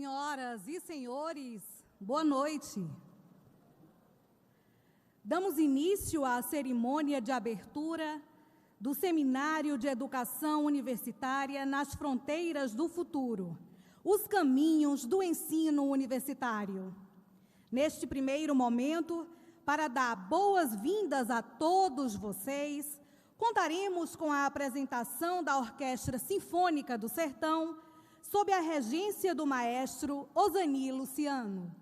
Senhoras e senhores, boa noite. Damos início à cerimônia de abertura do Seminário de Educação Universitária nas Fronteiras do Futuro, os caminhos do ensino universitário. Neste primeiro momento, para dar boas-vindas a todos vocês, contaremos com a apresentação da Orquestra Sinfônica do Sertão, sob a regência do maestro Osani Luciano.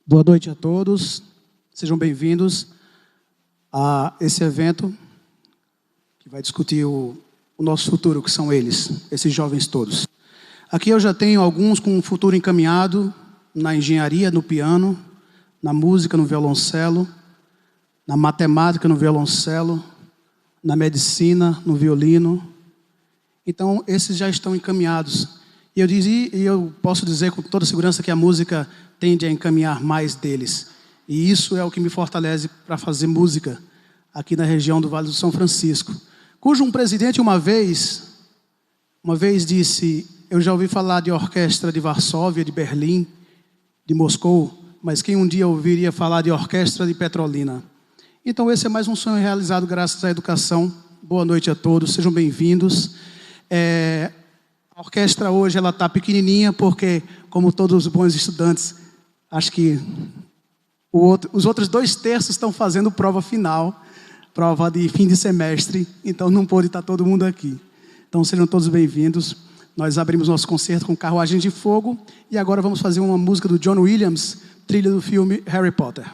Boa noite a todos, sejam bem-vindos a esse evento que vai discutir o nosso futuro, que são eles, esses jovens todos. Aqui eu já tenho alguns com um futuro encaminhado na engenharia, no piano, na música, no violoncelo, na matemática, no violoncelo, na medicina, no violino. Então, esses já estão encaminhados. E eu posso dizer com toda segurança que a música tende a encaminhar mais deles. E isso é o que me fortalece para fazer música aqui na região do Vale do São Francisco. Cujo um presidente uma vez disse: eu já ouvi falar de orquestra de Varsóvia, de Berlim, de Moscou, mas quem um dia ouviria falar de orquestra de Petrolina? Então esse é mais um sonho realizado graças à educação. Boa noite a todos, sejam bem-vindos. A orquestra hoje ela está pequenininha porque, como todos os bons estudantes, acho que os outros 2/3 estão fazendo prova final, prova de fim de semestre, então não pôde estar todo mundo aqui. Então sejam todos bem-vindos. Nós abrimos nosso concerto com Carruagem de Fogo e agora vamos fazer uma música do John Williams, trilha do filme Harry Potter.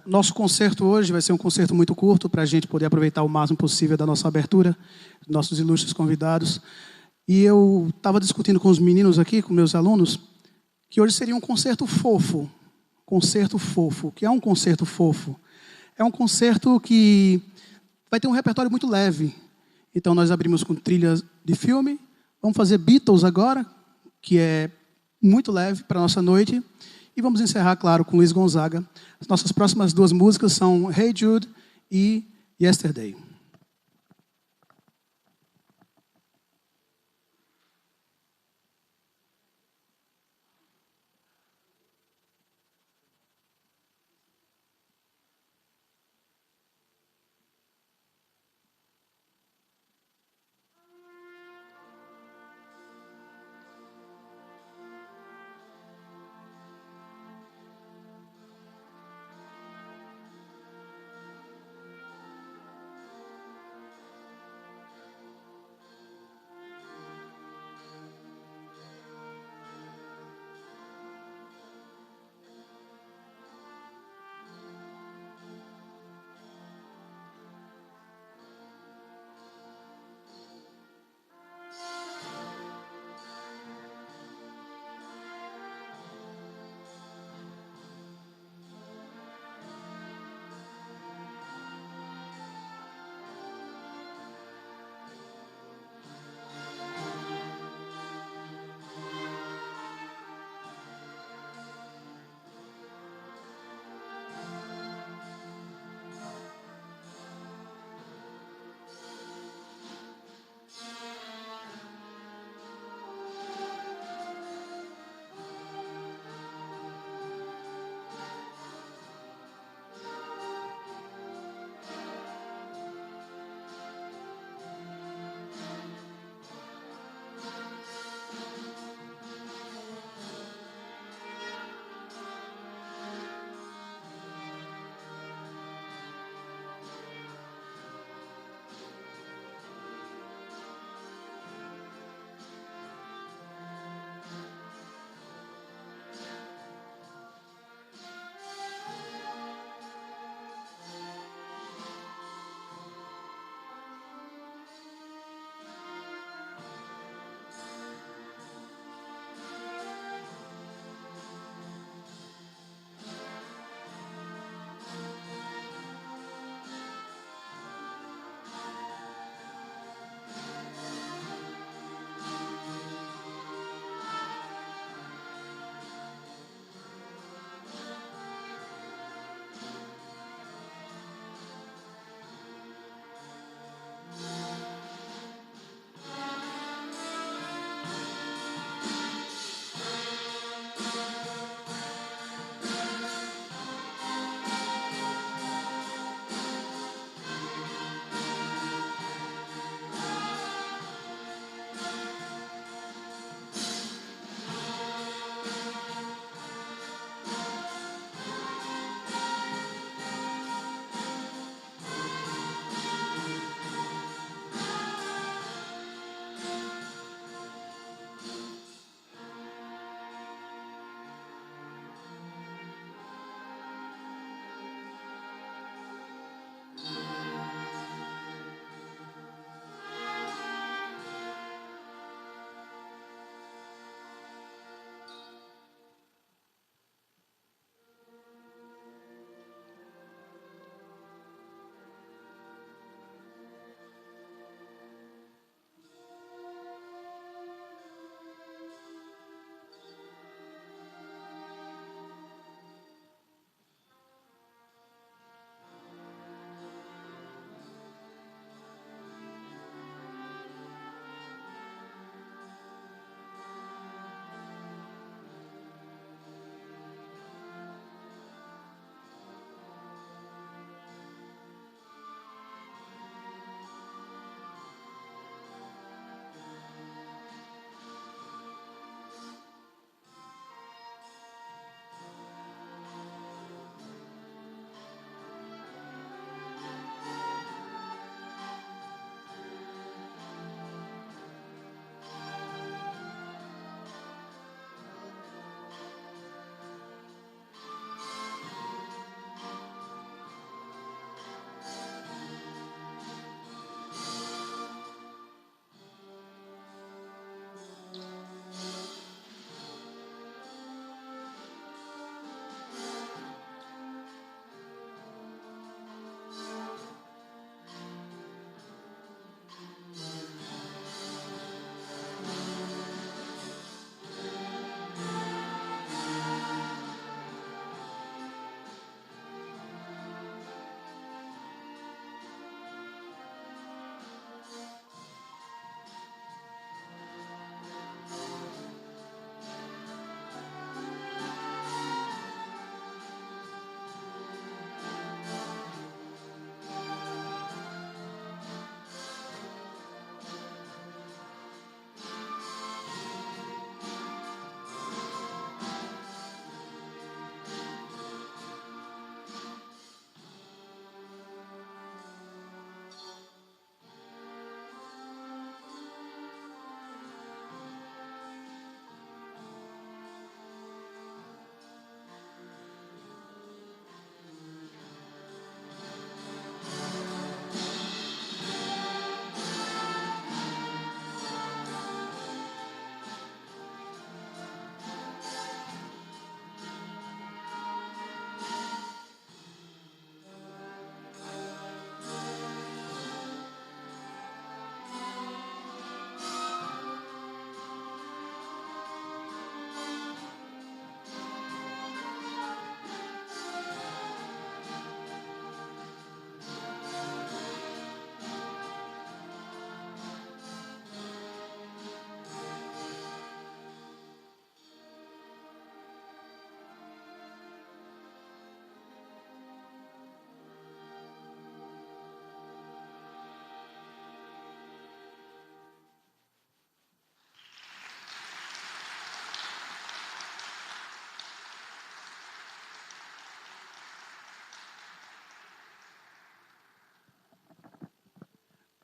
Nosso concerto hoje vai ser um concerto muito curto para a gente poder aproveitar o máximo possível da nossa abertura, nossos ilustres convidados. E eu estava discutindo com os meninos aqui, com meus alunos, que hoje seria um concerto fofo. Concerto fofo. O que é um concerto fofo? É um concerto que vai ter um repertório muito leve. Então nós abrimos com trilhas de filme. Vamos fazer Beatles agora, que é muito leve para a nossa noite. E vamos encerrar, claro, com Luiz Gonzaga. As nossas próximas 2 músicas são Hey Jude e Yesterday.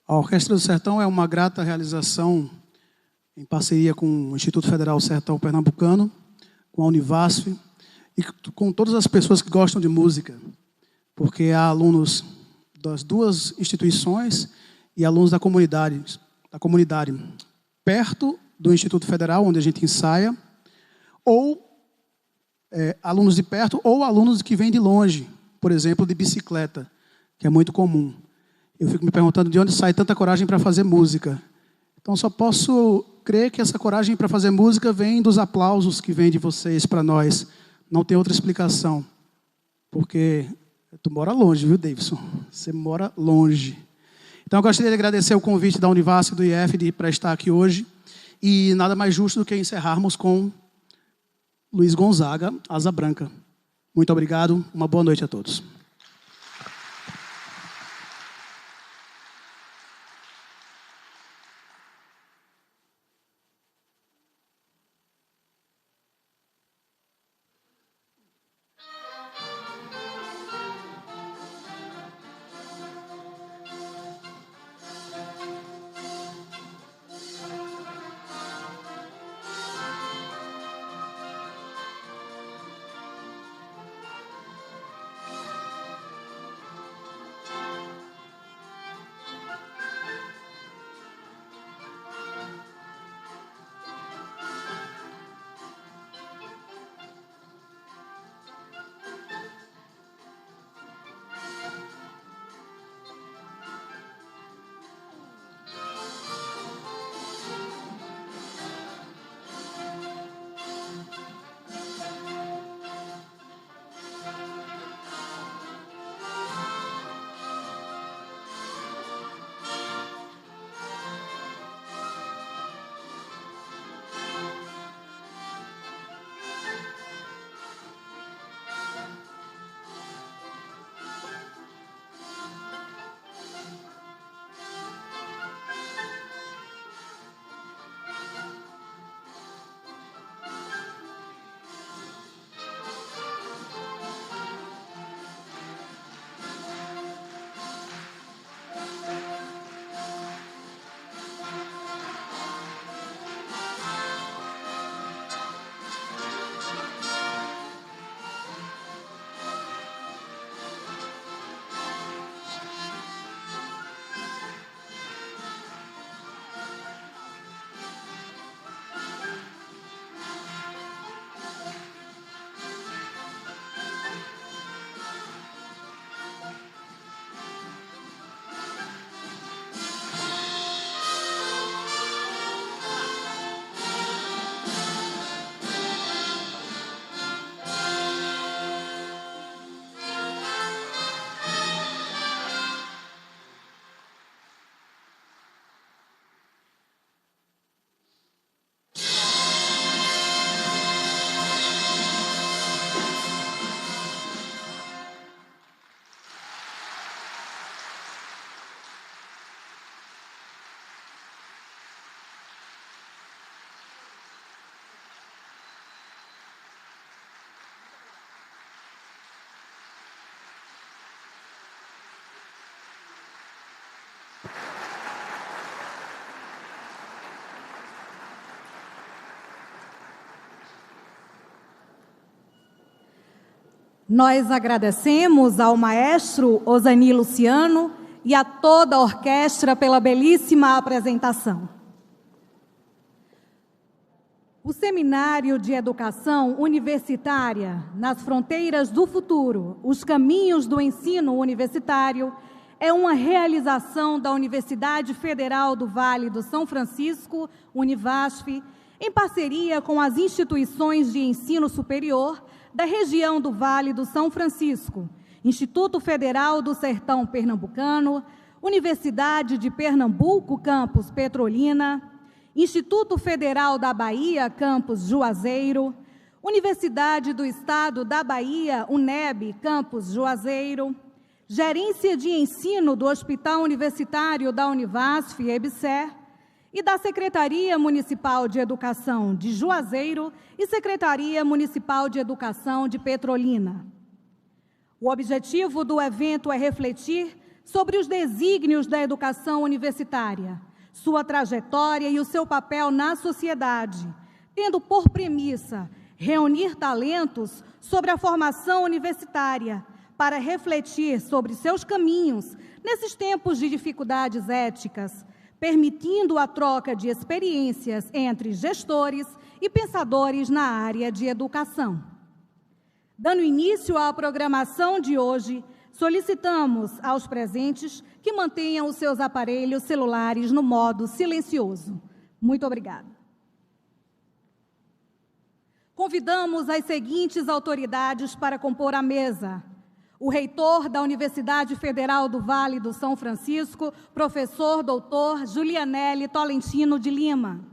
A Orquestra do Sertão é uma grata realização em parceria com o Instituto Federal Sertão Pernambucano, com a Univasf e com todas as pessoas que gostam de música, porque há alunos das duas instituições e alunos da comunidade perto do Instituto Federal, onde a gente ensaia, ou alunos de perto ou alunos que vêm de longe, por exemplo, de bicicleta, que é muito comum. Eu fico me perguntando de onde sai tanta coragem para fazer música. Então, só posso crer que essa coragem para fazer música vem dos aplausos que vem de vocês para nós. Não tem outra explicação. Porque tu mora longe, viu, Davidson? Você mora longe. Então, eu gostaria de agradecer o convite da Univasf e do IF para estar aqui hoje. E nada mais justo do que encerrarmos com Luiz Gonzaga, Asa Branca. Muito obrigado. Uma boa noite a todos. Nós agradecemos ao maestro Osani Luciano e a toda a orquestra pela belíssima apresentação. O Seminário de Educação Universitária nas Fronteiras do Futuro, os Caminhos do Ensino Universitário, é uma realização da Universidade Federal do Vale do São Francisco, Univasf, em parceria com as instituições de ensino superior da região do Vale do São Francisco, Instituto Federal do Sertão Pernambucano, Universidade de Pernambuco, campus Petrolina, Instituto Federal da Bahia, campus Juazeiro, Universidade do Estado da Bahia, UNEB, campus Juazeiro, Gerência de Ensino do Hospital Universitário da Univasf, EBSER, e da Secretaria Municipal de Educação de Juazeiro e Secretaria Municipal de Educação de Petrolina. O objetivo do evento é refletir sobre os desígnios da educação universitária, sua trajetória e o seu papel na sociedade, tendo por premissa reunir talentos sobre a formação universitária para refletir sobre seus caminhos nesses tempos de dificuldades éticas, permitindo a troca de experiências entre gestores e pensadores na área de educação. Dando início à programação de hoje, solicitamos aos presentes que mantenham os seus aparelhos celulares no modo silencioso. Muito obrigada. Convidamos as seguintes autoridades para compor a mesa: o reitor da Universidade Federal do Vale do São Francisco, professor doutor Julianelli Tolentino de Lima.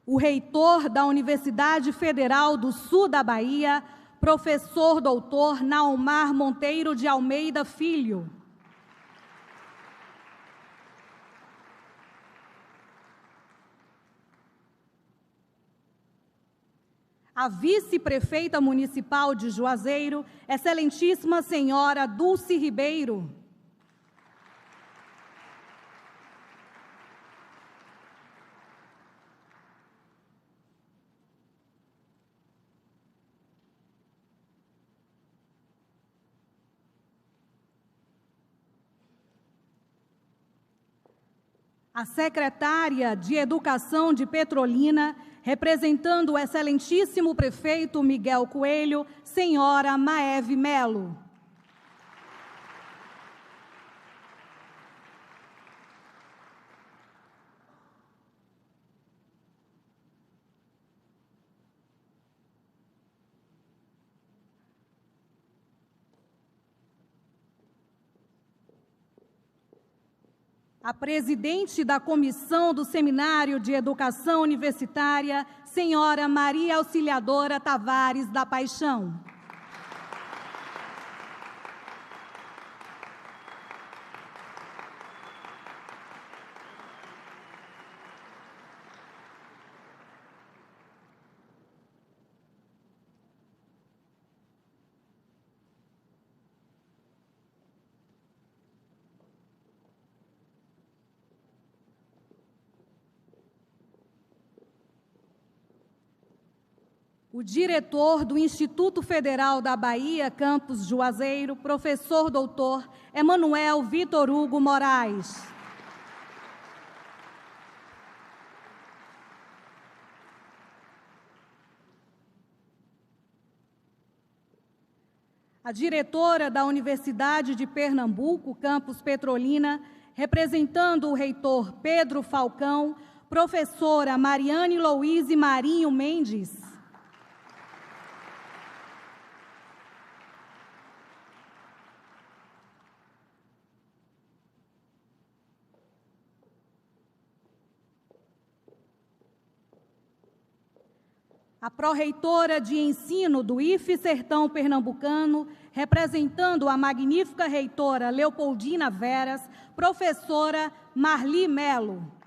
O reitor da Universidade Federal do Sul da Bahia, professor doutor Naumar Monteiro de Almeida Filho. A vice-prefeita municipal de Juazeiro, excelentíssima senhora Dulce Ribeiro. A secretária de Educação de Petrolina, representando o excelentíssimo prefeito Miguel Coelho, senhora Maeve Melo. A presidente da Comissão do Seminário de Educação Universitária, senhora Maria Auxiliadora Tavares da Paixão. O diretor do Instituto Federal da Bahia, campus Juazeiro, professor doutor Emanuel Vitor Hugo Moraes. A diretora da Universidade de Pernambuco, campus Petrolina, representando o reitor Pedro Falcão, professora Mariane Louise Marinho Mendes. A pró-reitora de ensino do IFE Sertão Pernambucano, representando a magnífica reitora Leopoldina Veras, professora Marli Melo.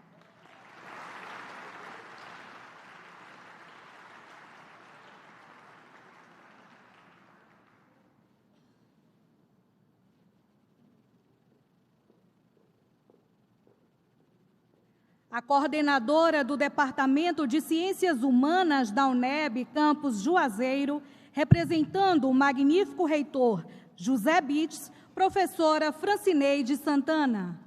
A coordenadora do Departamento de Ciências Humanas da UNEB, campus Juazeiro, representando o magnífico reitor José Bitts, professora Francineide Santana.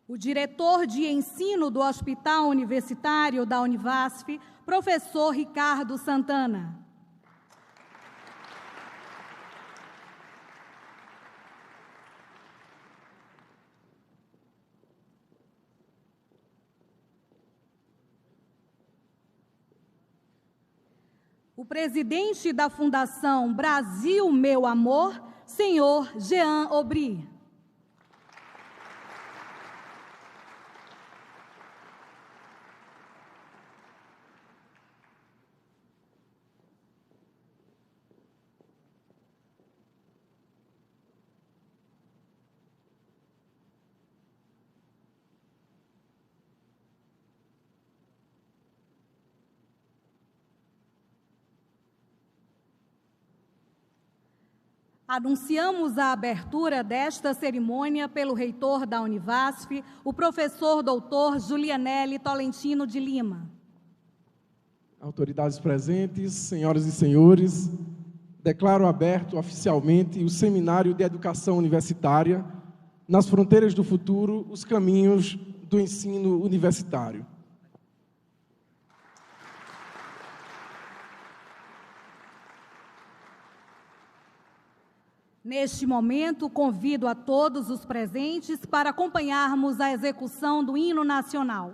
O diretor de ensino do Hospital Universitário da Univasf, professor Ricardo Santana. O presidente da Fundação Brasil Meu Amor, senhor Jean Aubry. Anunciamos a abertura desta cerimônia pelo reitor da Univasf, o professor doutor Julianelli Tolentino de Lima. Autoridades presentes, senhoras e senhores, declaro aberto oficialmente o Seminário de Educação Universitária nas Fronteiras do Futuro, os caminhos do ensino universitário. Neste momento, convido a todos os presentes para acompanharmos a execução do hino nacional.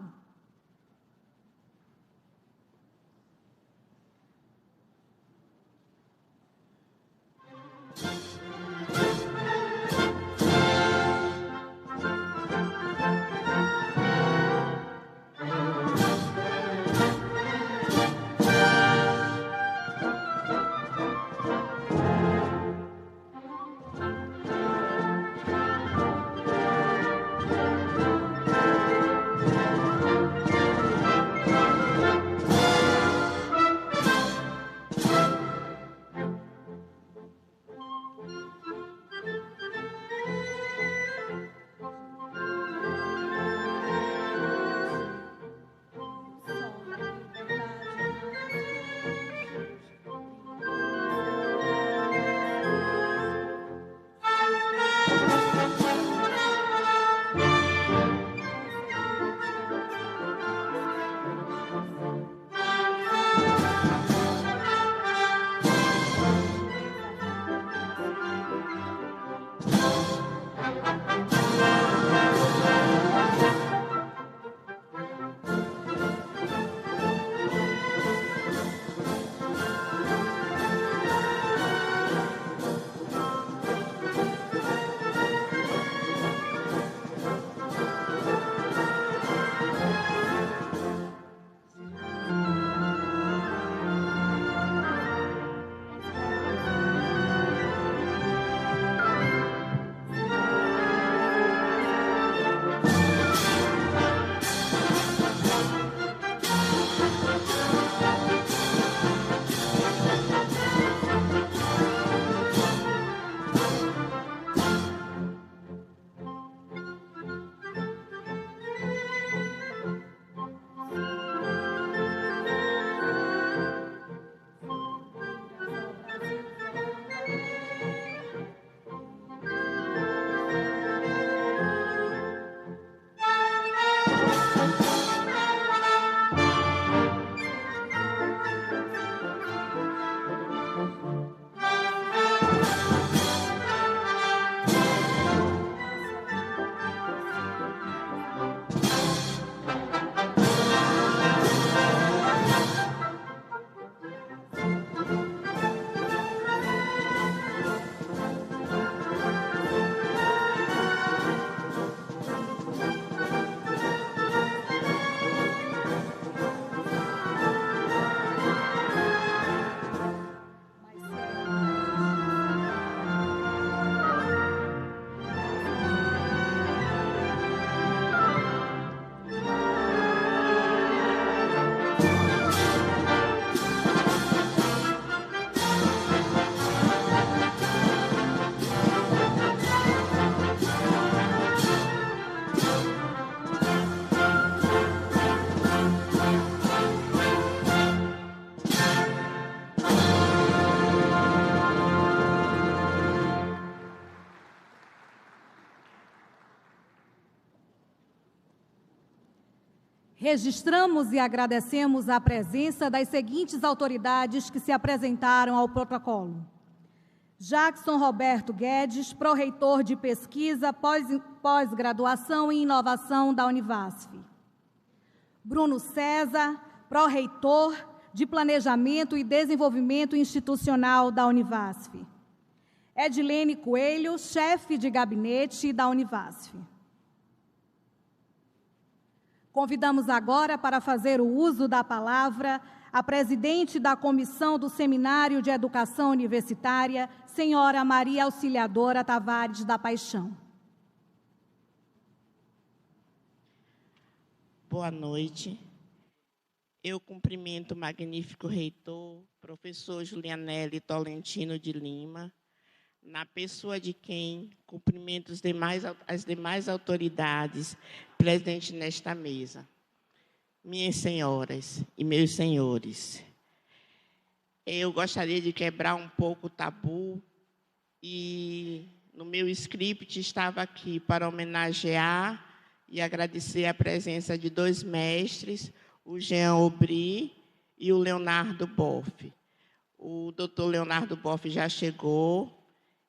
Registramos e agradecemos a presença das seguintes autoridades que se apresentaram ao protocolo: Jackson Roberto Guedes, pró-reitor de Pesquisa, Pós-Graduação e Inovação da Univasf. Bruno César, pró-reitor de Planejamento e Desenvolvimento Institucional da Univasf. Edilene Coelho, chefe de gabinete da Univasf. Convidamos agora para fazer o uso da palavra a presidente da Comissão do Seminário de Educação Universitária, senhora Maria Auxiliadora Tavares da Paixão. Boa noite. Eu cumprimento o magnífico reitor, professor Julianelli Tolentino de Lima, na pessoa de quem cumprimento as demais autoridades presentes nesta mesa. Minhas senhoras e meus senhores, eu gostaria de quebrar um pouco o tabu e no meu script estava aqui para homenagear e agradecer a presença de dois mestres, o Jean Aubry e o Leonardo Boff. O doutor Leonardo Boff já chegou,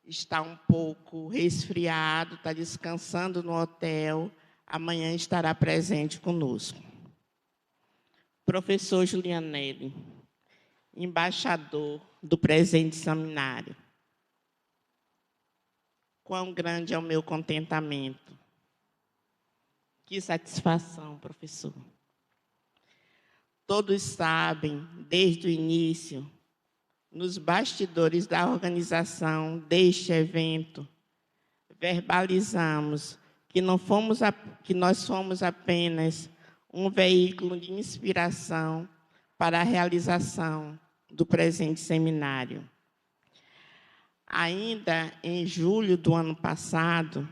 está um pouco resfriado, está descansando no hotel, amanhã estará presente conosco. Professor Julianelli, embaixador do presente seminário. Quão grande é o meu contentamento. Que satisfação, professor. Todos sabem, desde o início, nos bastidores da organização deste evento, verbalizamos que nós fomos apenas um veículo de inspiração para a realização do presente seminário. Ainda em julho do ano passado,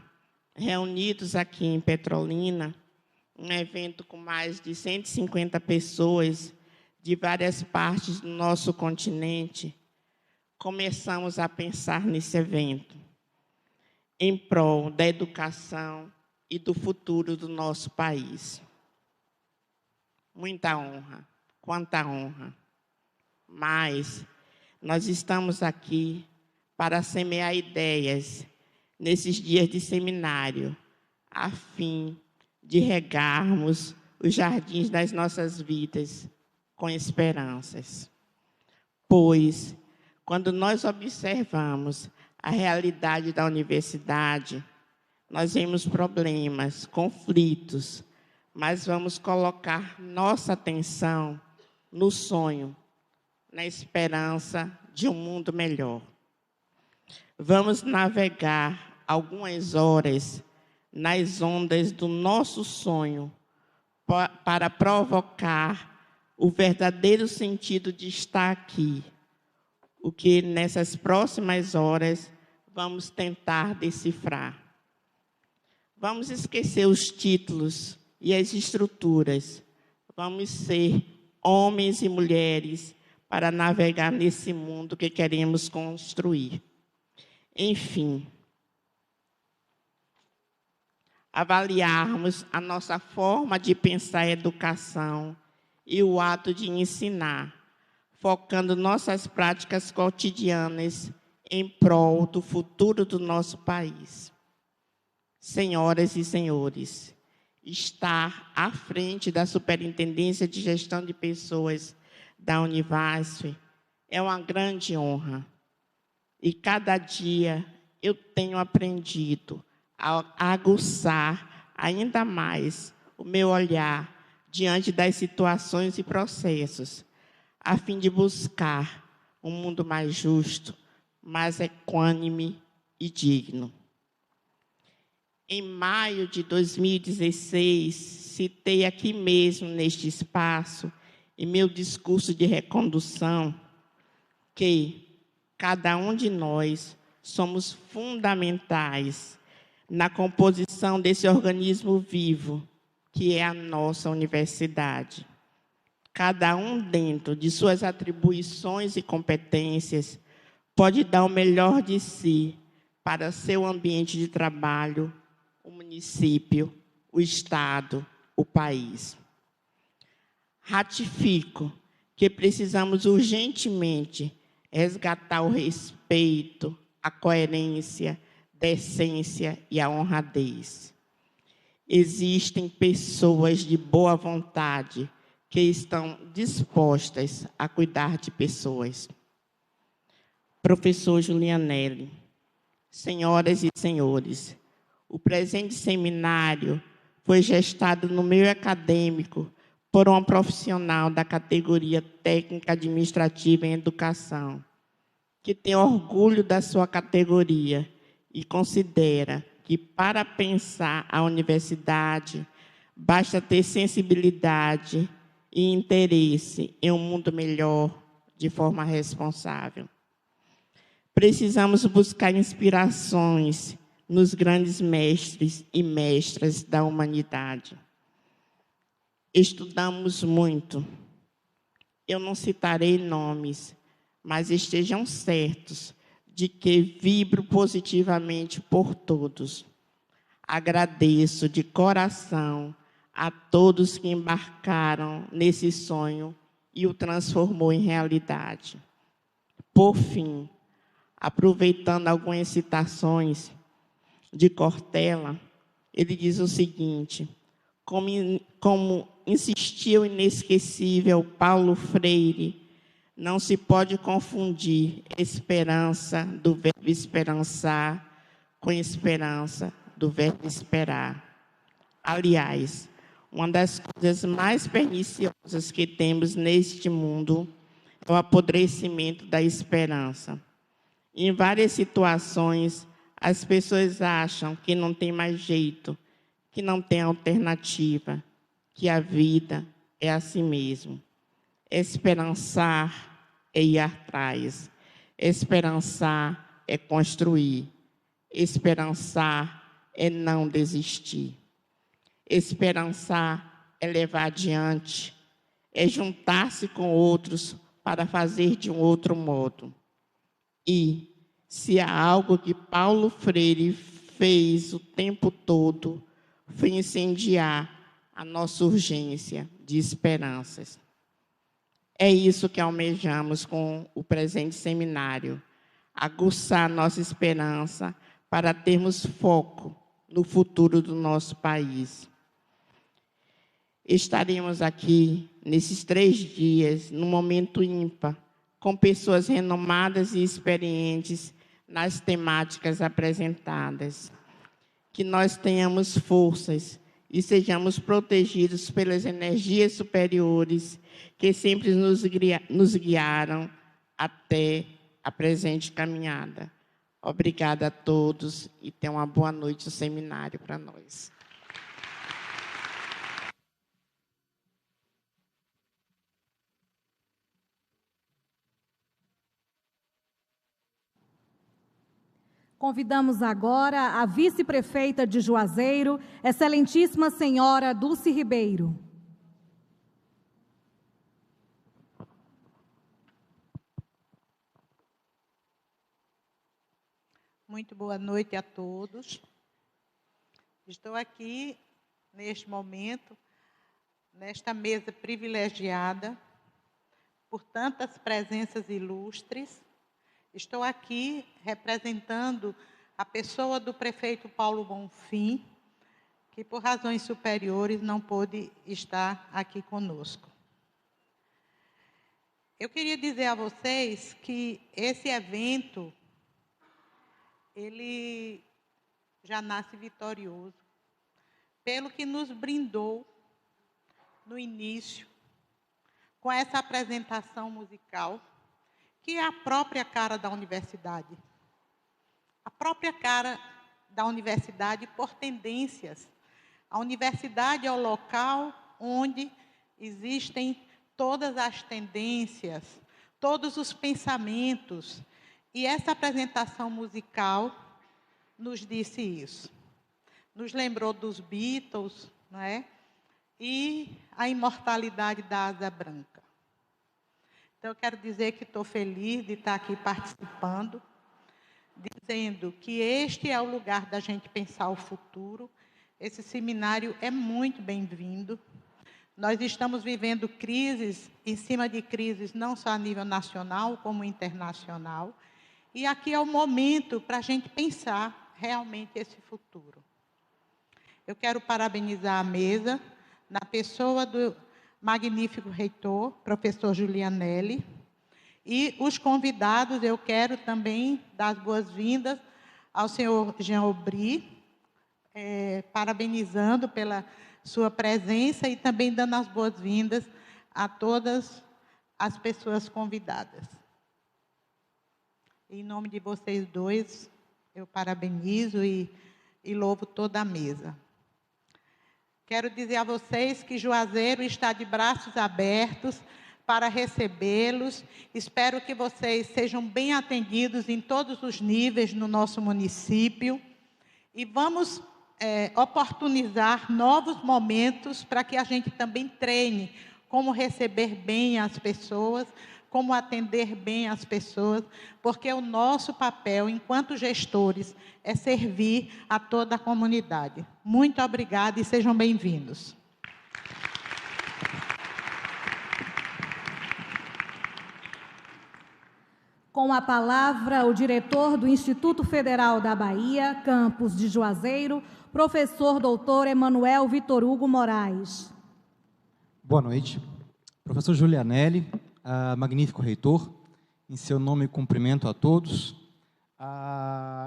reunidos aqui em Petrolina, um evento com mais de 150 pessoas de várias partes do nosso continente, começamos a pensar nesse evento, em prol da educação e do futuro do nosso país. Muita honra, quanta honra. Mas nós estamos aqui para semear ideias nesses dias de seminário, a fim de regarmos os jardins das nossas vidas com esperanças. Pois, quando nós observamos a realidade da universidade, nós vemos problemas, conflitos, mas vamos colocar nossa atenção no sonho, na esperança de um mundo melhor. Vamos navegar algumas horas nas ondas do nosso sonho para provocar o verdadeiro sentido de estar aqui, o que nessas próximas horas vamos tentar decifrar. Vamos esquecer os títulos e as estruturas. Vamos ser homens e mulheres para navegar nesse mundo que queremos construir. Enfim, avaliarmos a nossa forma de pensar a educação e o ato de ensinar, focando nossas práticas cotidianas em prol do futuro do nosso país. Senhoras e senhores, estar à frente da Superintendência de Gestão de Pessoas da Univasf é uma grande honra. E cada dia eu tenho aprendido a aguçar ainda mais o meu olhar diante das situações e processos, a fim de buscar um mundo mais justo, mais equânime e digno. Em maio de 2016, citei aqui mesmo, neste espaço, em meu discurso de recondução, que cada um de nós somos fundamentais na composição desse organismo vivo, que é a nossa universidade. Cada um, dentro de suas atribuições e competências, pode dar o melhor de si para seu ambiente de trabalho, o município, o Estado, o país. Ratifico que precisamos urgentemente resgatar o respeito, a coerência, decência e a honradez. Existem pessoas de boa vontade que estão dispostas a cuidar de pessoas. Professor Julianelli, senhoras e senhores, o presente seminário foi gestado no meio acadêmico por uma profissional da categoria técnica administrativa em educação, que tem orgulho da sua categoria e considera que, para pensar a universidade, basta ter sensibilidade e interesse em um mundo melhor de forma responsável. Precisamos buscar inspirações nos grandes mestres e mestras da humanidade. Estudamos muito. Eu não citarei nomes, mas estejam certos de que vibro positivamente por todos. Agradeço de coração a todos que embarcaram nesse sonho e o transformou em realidade. Por fim, aproveitando algumas citações de Cortella, ele diz o seguinte: como insistiu o inesquecível Paulo Freire, não se pode confundir esperança do verbo esperançar com esperança do verbo esperar. Aliás, uma das coisas mais perniciosas que temos neste mundo é o apodrecimento da esperança. Em várias situações, as pessoas acham que não tem mais jeito, que não tem alternativa, que a vida é assim mesmo. Esperançar é ir atrás. Esperançar é construir. Esperançar é não desistir. Esperançar é levar adiante, é juntar-se com outros para fazer de um outro modo. E, se há algo que Paulo Freire fez o tempo todo, foi incendiar a nossa urgência de esperanças. É isso que almejamos com o presente seminário, aguçar nossa esperança para termos foco no futuro do nosso país. Estaremos aqui, nesses 3 dias, num momento ímpar, com pessoas renomadas e experientes nas temáticas apresentadas. Que nós tenhamos forças e sejamos protegidos pelas energias superiores que sempre nos guiaram até a presente caminhada. Obrigada a todos e tenham uma boa noite no seminário para nós. Convidamos agora a vice-prefeita de Juazeiro, excelentíssima senhora Dulce Ribeiro. Muito boa noite a todos. Estou aqui, neste momento, nesta mesa privilegiada, por tantas presenças ilustres. Estou aqui representando a pessoa do prefeito Paulo Bonfim, que por razões superiores não pôde estar aqui conosco. Eu queria dizer a vocês que esse evento, ele já nasce vitorioso, pelo que nos brindou no início, com essa apresentação musical, que é a própria cara da universidade. A própria cara da universidade por tendências. A universidade é o local onde existem todas as tendências, todos os pensamentos. E essa apresentação musical nos disse isso. Nos lembrou dos Beatles, não é? E a imortalidade da Asa Branca. Então, eu quero dizer que estou feliz de estar aqui participando, dizendo que este é o lugar da gente pensar o futuro. Esse seminário é muito bem-vindo. Nós estamos vivendo crises, em cima de crises, não só a nível nacional, como internacional. E aqui é o momento para a gente pensar realmente esse futuro. Eu quero parabenizar a mesa, na pessoa do magnífico reitor, professor Julianelli, e os convidados. Eu quero também dar as boas-vindas ao senhor Jean Aubry, parabenizando pela sua presença e também dando as boas-vindas a todas as pessoas convidadas. Em nome de vocês dois, eu parabenizo e louvo toda a mesa. Quero dizer a vocês que Juazeiro está de braços abertos para recebê-los. Espero que vocês sejam bem atendidos em todos os níveis no nosso município. E vamos oportunizar novos momentos para que a gente também treine como receber bem as pessoas, como atender bem as pessoas, porque o nosso papel, enquanto gestores, é servir a toda a comunidade. Muito obrigada e sejam bem-vindos. Com a palavra, o diretor do Instituto Federal da Bahia, campus de Juazeiro, professor doutor Emanuel Vitor Hugo Moraes. Boa noite. Professor Julianelli, magnífico reitor, em seu nome cumprimento a todos.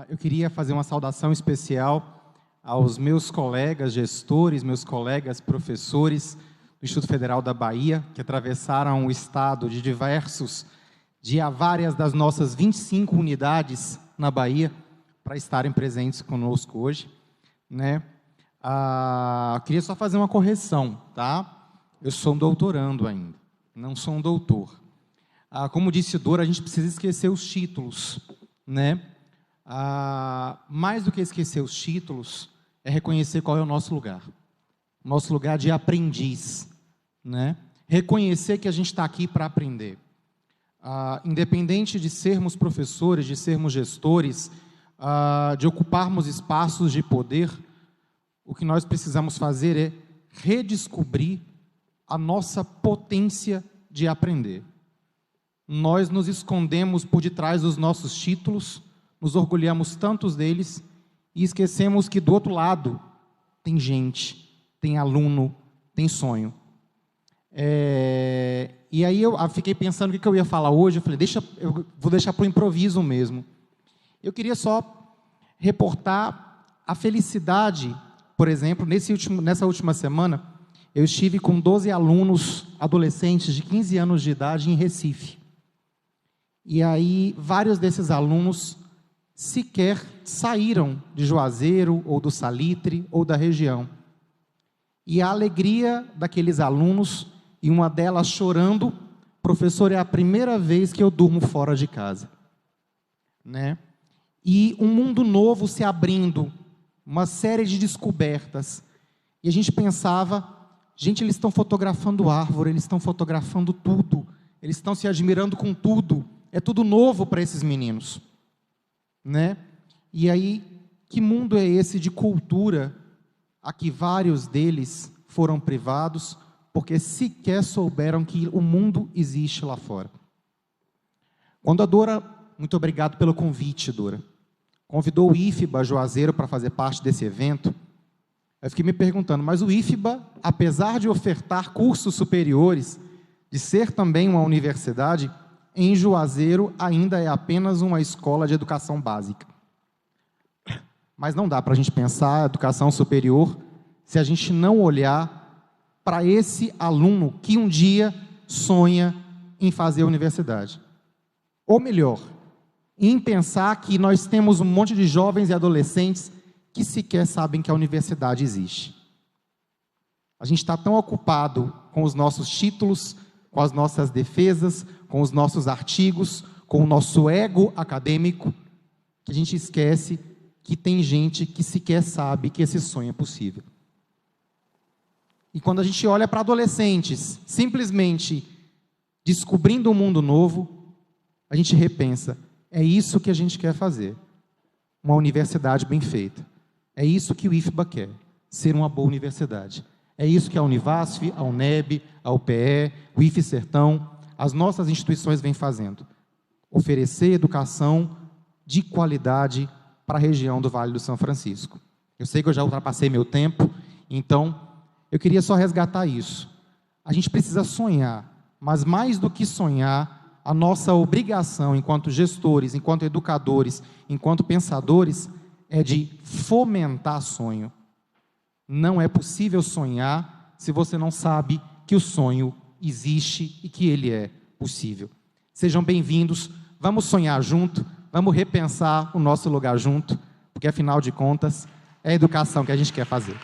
Eu queria fazer uma saudação especial aos meus colegas gestores, meus colegas professores do Instituto Federal da Bahia, que atravessaram o estado de várias das nossas 25 unidades na Bahia, para estarem presentes conosco hoje, né? Queria só fazer uma correção, tá? Eu sou um doutorando ainda, não sou um doutor. Como disse Dora, a gente precisa esquecer os títulos, né? Mais do que esquecer os títulos, é reconhecer qual é o nosso lugar. O nosso lugar de aprendiz, né? Reconhecer que a gente está aqui para aprender. Independente de sermos professores, de sermos gestores, de ocuparmos espaços de poder, o que nós precisamos fazer é redescobrir a nossa potência de aprender. Nós nos escondemos por detrás dos nossos títulos, nos orgulhamos tantos deles e esquecemos que do outro lado tem gente, tem aluno, tem sonho. E aí eu fiquei pensando o que eu ia falar hoje. Eu falei, eu vou deixar para o improviso mesmo. Eu queria só reportar a felicidade, por exemplo, nessa última semana, eu estive com 12 alunos adolescentes de 15 anos de idade em Recife. E aí vários desses alunos sequer saíram de Juazeiro, ou do Salitre, ou da região. E a alegria daqueles alunos, e uma delas chorando, professor, é a primeira vez que eu durmo fora de casa, né? E um mundo novo se abrindo, uma série de descobertas. E a gente pensava, gente, eles estão fotografando árvore, eles estão fotografando tudo, eles estão se admirando com tudo, é tudo novo para esses meninos, né? E aí, que mundo é esse de cultura a que vários deles foram privados, porque sequer souberam que o mundo existe lá fora. Quando a Dora, muito obrigado pelo convite, Dora, convidou o IFBA Juazeiro para fazer parte desse evento, eu fiquei me perguntando, mas o IFBA, apesar de ofertar cursos superiores, de ser também uma universidade, em Juazeiro ainda é apenas uma escola de educação básica. Mas não dá para a gente pensar educação superior se a gente não olhar para esse aluno que um dia sonha em fazer a universidade. Ou melhor, em pensar que nós temos um monte de jovens e adolescentes que sequer sabem que a universidade existe. A gente está tão ocupado com os nossos títulos, com as nossas defesas, com os nossos artigos, com o nosso ego acadêmico, que a gente esquece que tem gente que sequer sabe que esse sonho é possível. E quando a gente olha para adolescentes, simplesmente descobrindo um mundo novo, a gente repensa, é isso que a gente quer fazer. Uma universidade bem feita. É isso que o IFBA quer, ser uma boa universidade. É isso que a Univasf, a UNEB, a UPE, o IF Sertão, as nossas instituições vêm fazendo. Oferecer educação de qualidade para a região do Vale do São Francisco. Eu sei que eu já ultrapassei meu tempo, então eu queria só resgatar isso. A gente precisa sonhar, mas mais do que sonhar, a nossa obrigação enquanto gestores, enquanto educadores, enquanto pensadores, é de fomentar sonho. Não é possível sonhar se você não sabe que o sonho existe e que ele é possível. Sejam bem-vindos, vamos sonhar junto, vamos repensar o nosso lugar junto, porque afinal de contas, é a educação que a gente quer fazer.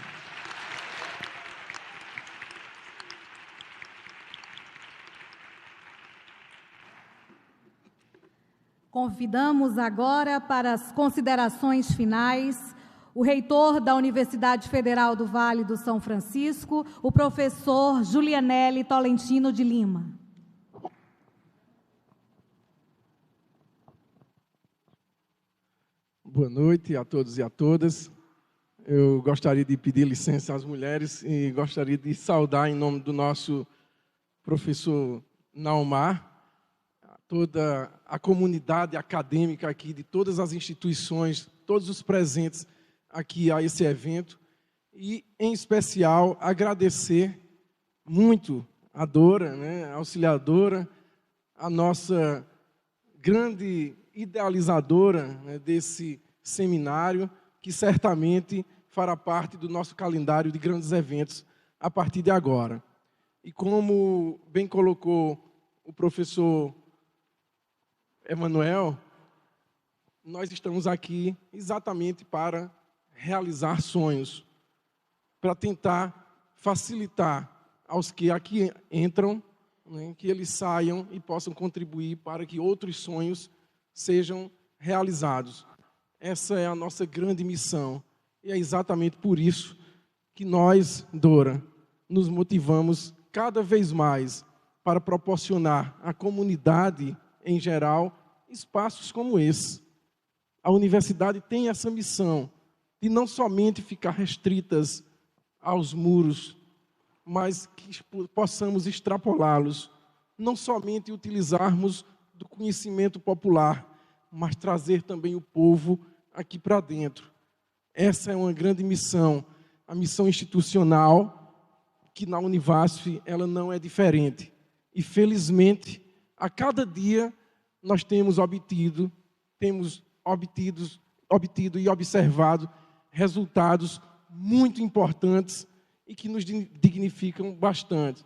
Convidamos agora para as considerações finais o reitor da Universidade Federal do Vale do São Francisco, o professor Julianelli Tolentino de Lima. Boa noite a todos e a todas. Eu gostaria de pedir licença às mulheres e gostaria de saudar em nome do nosso professor Naumar, toda a comunidade acadêmica aqui, de todas as instituições, todos os presentes aqui a esse evento, e, em especial, agradecer muito a Dora, a auxiliadora, a nossa grande idealizadora desse seminário, que certamente fará parte do nosso calendário de grandes eventos a partir de agora. E como bem colocou o professor Emanuel, nós estamos aqui exatamente para realizar sonhos, para tentar facilitar aos que aqui entram, que eles saiam e possam contribuir para que outros sonhos sejam realizados. Essa é a nossa grande missão. E é exatamente por isso que nós, Dora, nos motivamos cada vez mais para proporcionar à comunidade em geral espaços como esse. A universidade tem essa missão de não somente ficar restritas aos muros, mas que possamos extrapolá-los, não somente utilizarmos do conhecimento popular, mas trazer também o povo aqui para dentro. Essa é uma grande missão, a missão institucional, que na Univasf ela não é diferente. E, felizmente, a cada dia nós temos obtido e observado resultados muito importantes e que nos dignificam bastante,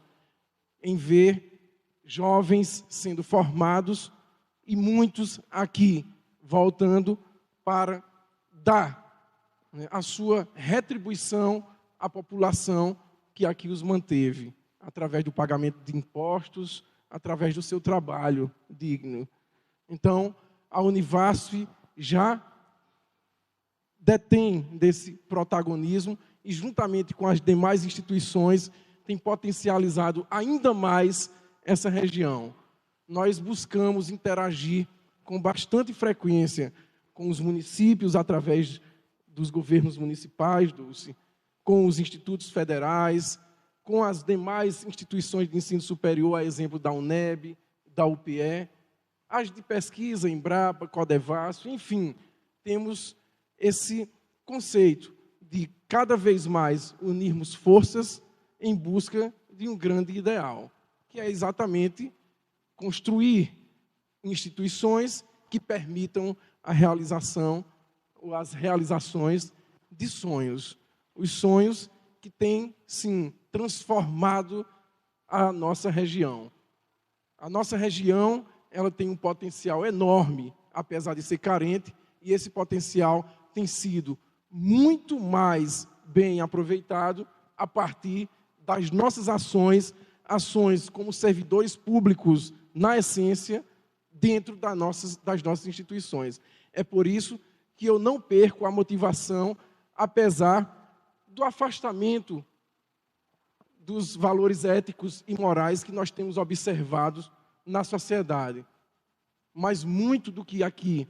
em ver jovens sendo formados e muitos aqui voltando para dar a sua retribuição à população que aqui os manteve, através do pagamento de impostos, através do seu trabalho digno. Então, a Univasf já detém desse protagonismo e, juntamente com as demais instituições, tem potencializado ainda mais essa região. Nós buscamos interagir com bastante frequência com os municípios, através dos governos municipais, com os institutos federais, com as demais instituições de ensino superior, a exemplo da UNEB, da UPE, as de pesquisa, Embrapa, Codevasf, enfim, temos esse conceito de cada vez mais unirmos forças em busca de um grande ideal, que é exatamente construir instituições que permitam a realização ou as realizações de sonhos. Os sonhos que têm, sim, transformado a nossa região. A nossa região, ela tem um potencial enorme, apesar de ser carente, e esse potencial tem sido muito mais bem aproveitado a partir das nossas ações como servidores públicos, na essência, dentro das nossas instituições. É por isso que eu não perco a motivação, apesar do afastamento dos valores éticos e morais que nós temos observado na sociedade. Mas muito do que aqui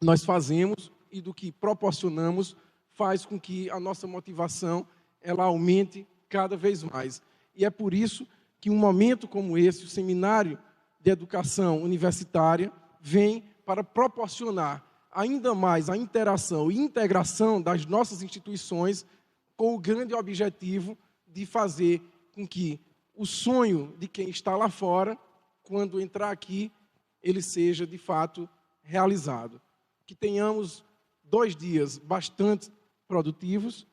nós fazemos e do que proporcionamos faz com que a nossa motivação ela aumente cada vez mais. E é por isso que um momento como esse, o Seminário de Educação Universitária, vem para proporcionar ainda mais a interação e integração das nossas instituições com o grande objetivo de fazer com que o sonho de quem está lá fora, quando entrar aqui, ele seja, de fato, realizado. Que tenhamos 2 dias bastante produtivos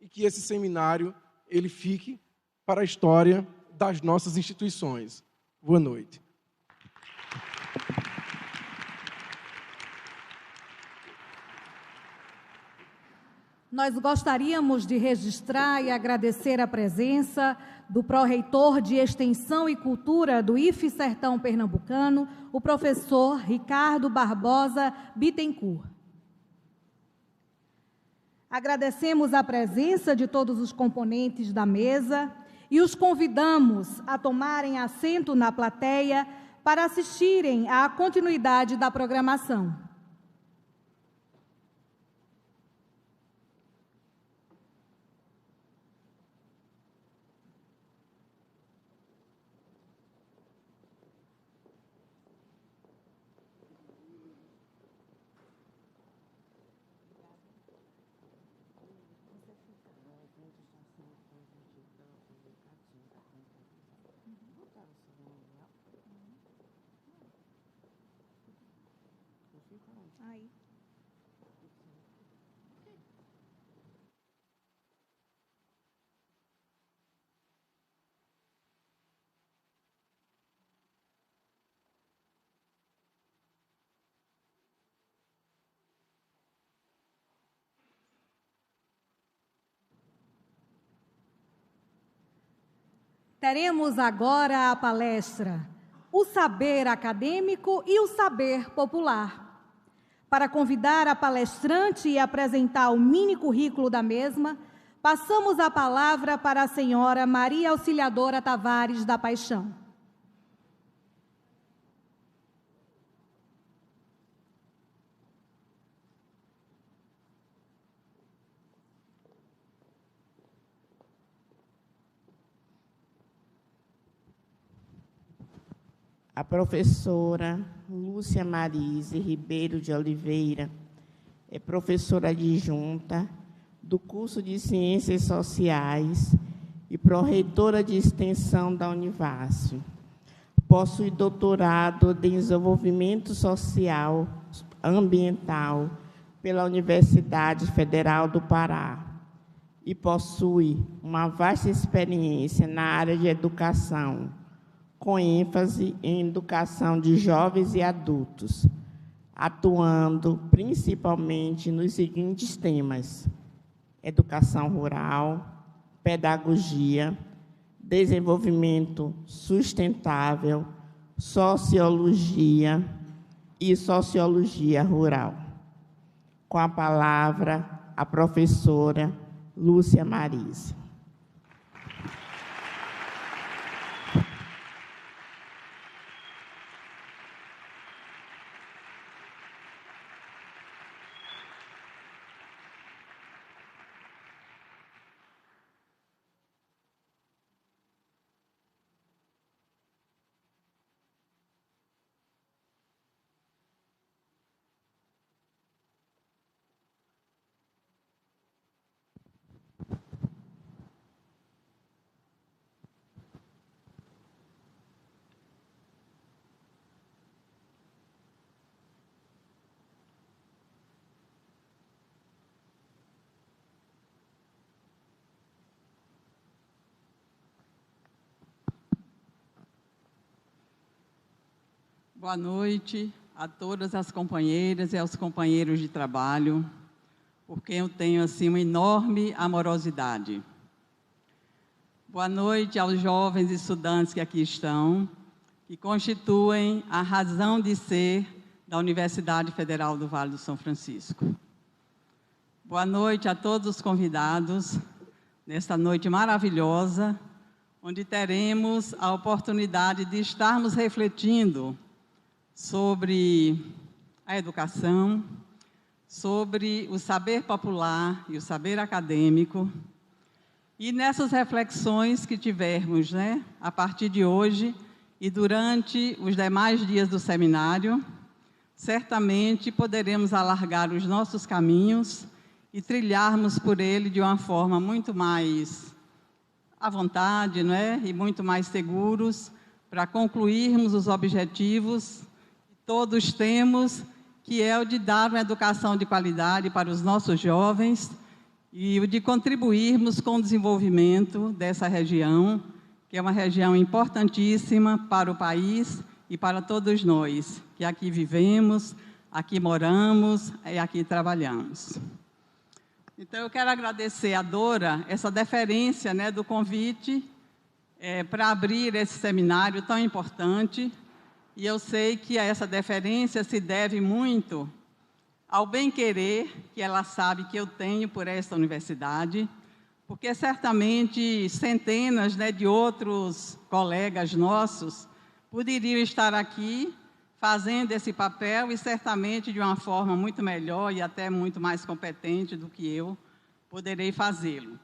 e que esse seminário ele fique para a história das nossas instituições. Boa noite. Nós gostaríamos de registrar e agradecer a presença do pró-reitor de Extensão e Cultura do IFE Sertão Pernambucano, o professor Ricardo Barbosa Bittencourt. Agradecemos a presença de todos os componentes da mesa e os convidamos a tomarem assento na plateia para assistirem à continuidade da programação. Teremos agora a palestra O Saber Acadêmico e o Saber Popular. Para convidar a palestrante e apresentar o mini currículo da mesma, passamos a palavra para a senhora Maria Auxiliadora Tavares da Paixão. A professora Lúcia Marise Ribeiro de Oliveira é professora adjunta do curso de Ciências Sociais e pró-reitora de Extensão da Univasf. Possui doutorado em Desenvolvimento Social Ambiental pela Universidade Federal do Pará e possui uma vasta experiência na área de educação, com ênfase em educação de jovens e adultos, atuando principalmente nos seguintes temas: educação rural, pedagogia, desenvolvimento sustentável, sociologia e sociologia rural. Com a palavra, a professora Lúcia Marise. Boa noite a todas as companheiras e aos companheiros de trabalho, por quem eu tenho assim uma enorme amorosidade. Boa noite aos jovens estudantes que aqui estão, que constituem a razão de ser da Universidade Federal do Vale do São Francisco. Boa noite a todos os convidados nesta noite maravilhosa, onde teremos a oportunidade de estarmos refletindo sobre a educação, sobre o saber popular e o saber acadêmico. E nessas reflexões que tivermos, a partir de hoje e durante os demais dias do seminário, certamente poderemos alargar os nossos caminhos e trilharmos por ele de uma forma muito mais à vontade, e muito mais seguros, para concluirmos os objetivos todos temos, que é o de dar uma educação de qualidade para os nossos jovens e o de contribuirmos com o desenvolvimento dessa região, que é uma região importantíssima para o país e para todos nós, que aqui vivemos, aqui moramos e aqui trabalhamos. Então, eu quero agradecer a Dora essa deferência, né, do convite para abrir esse seminário tão importante. E eu sei que essa deferência se deve muito ao bem-querer que ela sabe que eu tenho por esta universidade, porque certamente centenas, né, de outros colegas nossos poderiam estar aqui fazendo esse papel e certamente de uma forma muito melhor e até muito mais competente do que eu poderei fazê-lo.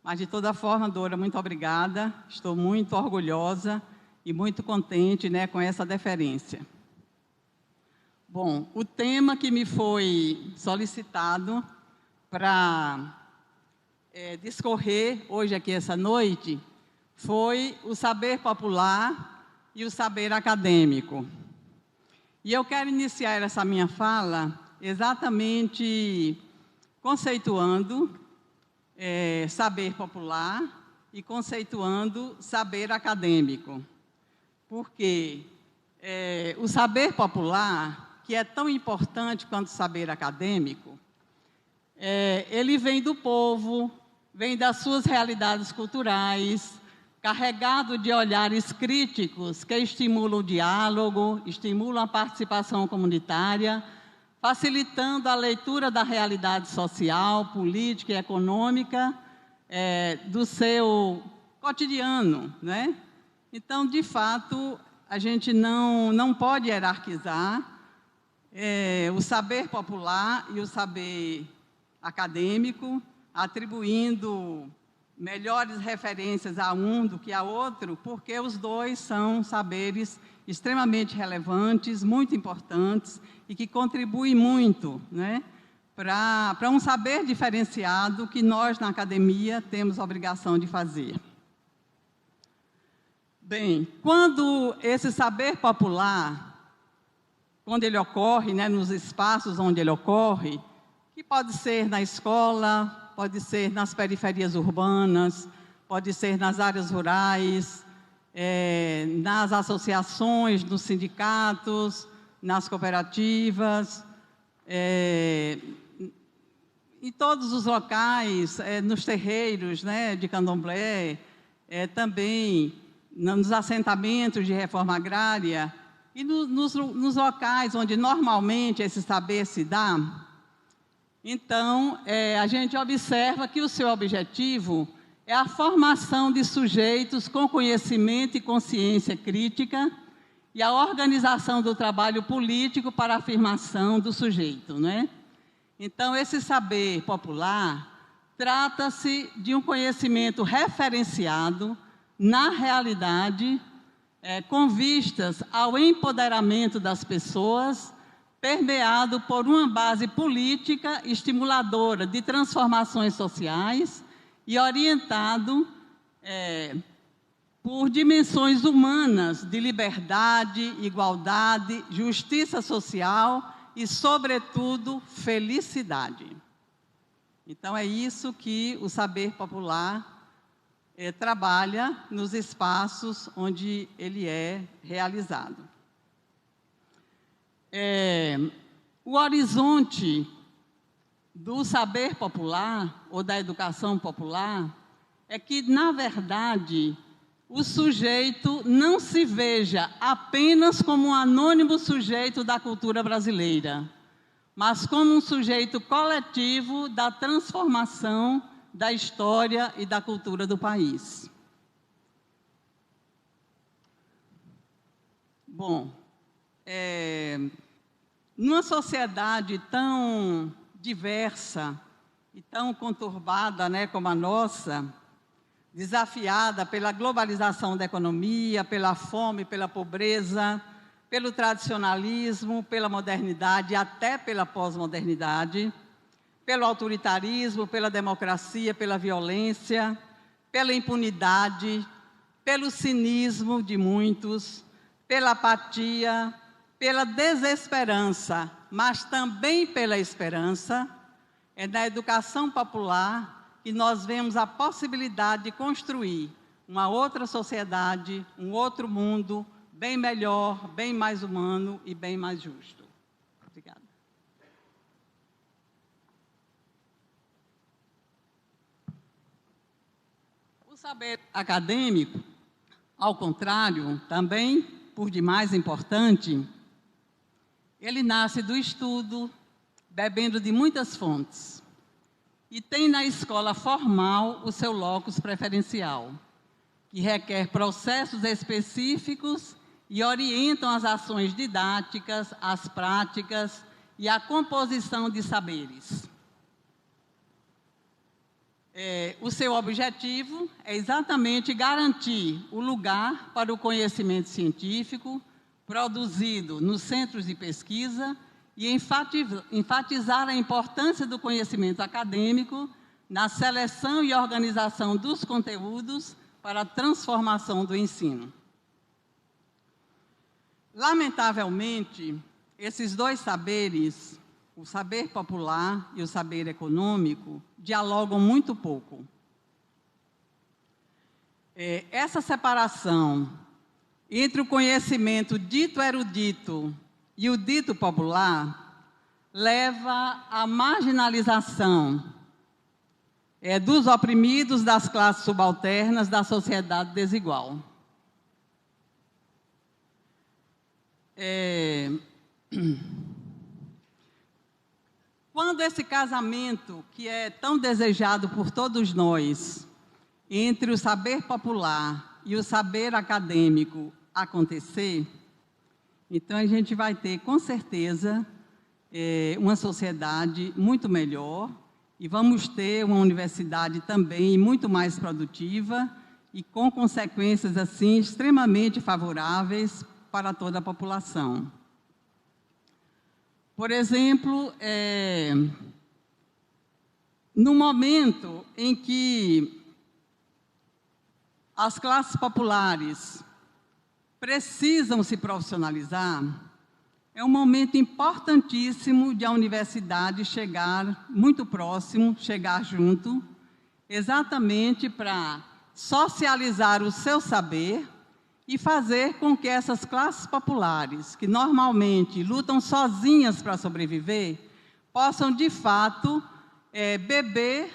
Mas, de toda forma, Dora, muito obrigada. Estou muito orgulhosa e muito contente, né, com essa deferência. Bom, o tema que me foi solicitado para discorrer hoje aqui essa noite foi o saber popular e o saber acadêmico. E eu quero iniciar essa minha fala exatamente conceituando saber popular e conceituando saber acadêmico. Porque o saber popular, que é tão importante quanto o saber acadêmico, ele vem do povo, vem das suas realidades culturais, carregado de olhares críticos que estimulam o diálogo, estimulam a participação comunitária, facilitando a leitura da realidade social, política e econômica do seu cotidiano, né? Então, de fato, a gente não pode hierarquizar o saber popular e o saber acadêmico, atribuindo melhores referências a um do que a outro, porque os dois são saberes extremamente relevantes, muito importantes e que contribuem muito, né, para um saber diferenciado que nós, na academia, temos a obrigação de fazer. Bem, quando esse saber popular, quando ele ocorre, né, nos espaços onde ele ocorre, que pode ser na escola, pode ser nas periferias urbanas, pode ser nas áreas rurais, nas associações, nos sindicatos, nas cooperativas, em todos os locais, nos terreiros, né, de candomblé, também nos assentamentos de reforma agrária e nos locais onde normalmente esse saber se dá. Então, a gente observa que o seu objetivo é a formação de sujeitos com conhecimento e consciência crítica e a organização do trabalho político para a afirmação do sujeito, né? Então, esse saber popular trata-se de um conhecimento referenciado na realidade, com vistas ao empoderamento das pessoas, permeado por uma base política estimuladora de transformações sociais e orientado por dimensões humanas de liberdade, igualdade, justiça social e, sobretudo, felicidade. Então, é isso que o saber popular trabalha nos espaços onde ele é realizado. O horizonte do saber popular ou da educação popular é que, na verdade, o sujeito não se veja apenas como um anônimo sujeito da cultura brasileira, mas como um sujeito coletivo da transformação da história e da cultura do país. Bom, numa sociedade tão diversa e tão conturbada, né, como a nossa, desafiada pela globalização da economia, pela fome, pela pobreza, pelo tradicionalismo, pela modernidade e até pela pós-modernidade, pelo autoritarismo, pela democracia, pela violência, pela impunidade, pelo cinismo de muitos, pela apatia, pela desesperança, mas também pela esperança. É na educação popular que nós vemos a possibilidade de construir uma outra sociedade, um outro mundo, bem melhor, bem mais humano e bem mais justo. Obrigada. saber acadêmico, ao contrário, também, por demais importante, ele nasce do estudo, bebendo de muitas fontes, e tem na escola formal o seu locus preferencial, que requer processos específicos e orientam as ações didáticas, as práticas e a composição de saberes. O seu objetivo é exatamente garantir o lugar para o conhecimento científico produzido nos centros de pesquisa e enfatizar a importância do conhecimento acadêmico na seleção e organização dos conteúdos para a transformação do ensino. Lamentavelmente, esses dois saberes, o saber popular e o saber econômico, dialogam muito pouco. Essa separação entre o conhecimento dito erudito e o dito popular leva à marginalização dos oprimidos, das classes subalternas, da sociedade desigual. Quando esse casamento, que é tão desejado por todos nós, entre o saber popular e o saber acadêmico acontecer, então a gente vai ter, com certeza, uma sociedade muito melhor e vamos ter uma universidade também muito mais produtiva e com consequências, assim, extremamente favoráveis para toda a população. Por exemplo, no momento em que as classes populares precisam se profissionalizar, é um momento importantíssimo de a universidade chegar muito próximo, chegar junto, exatamente para socializar o seu saber e fazer com que essas classes populares, que normalmente lutam sozinhas para sobreviver, possam, de fato, beber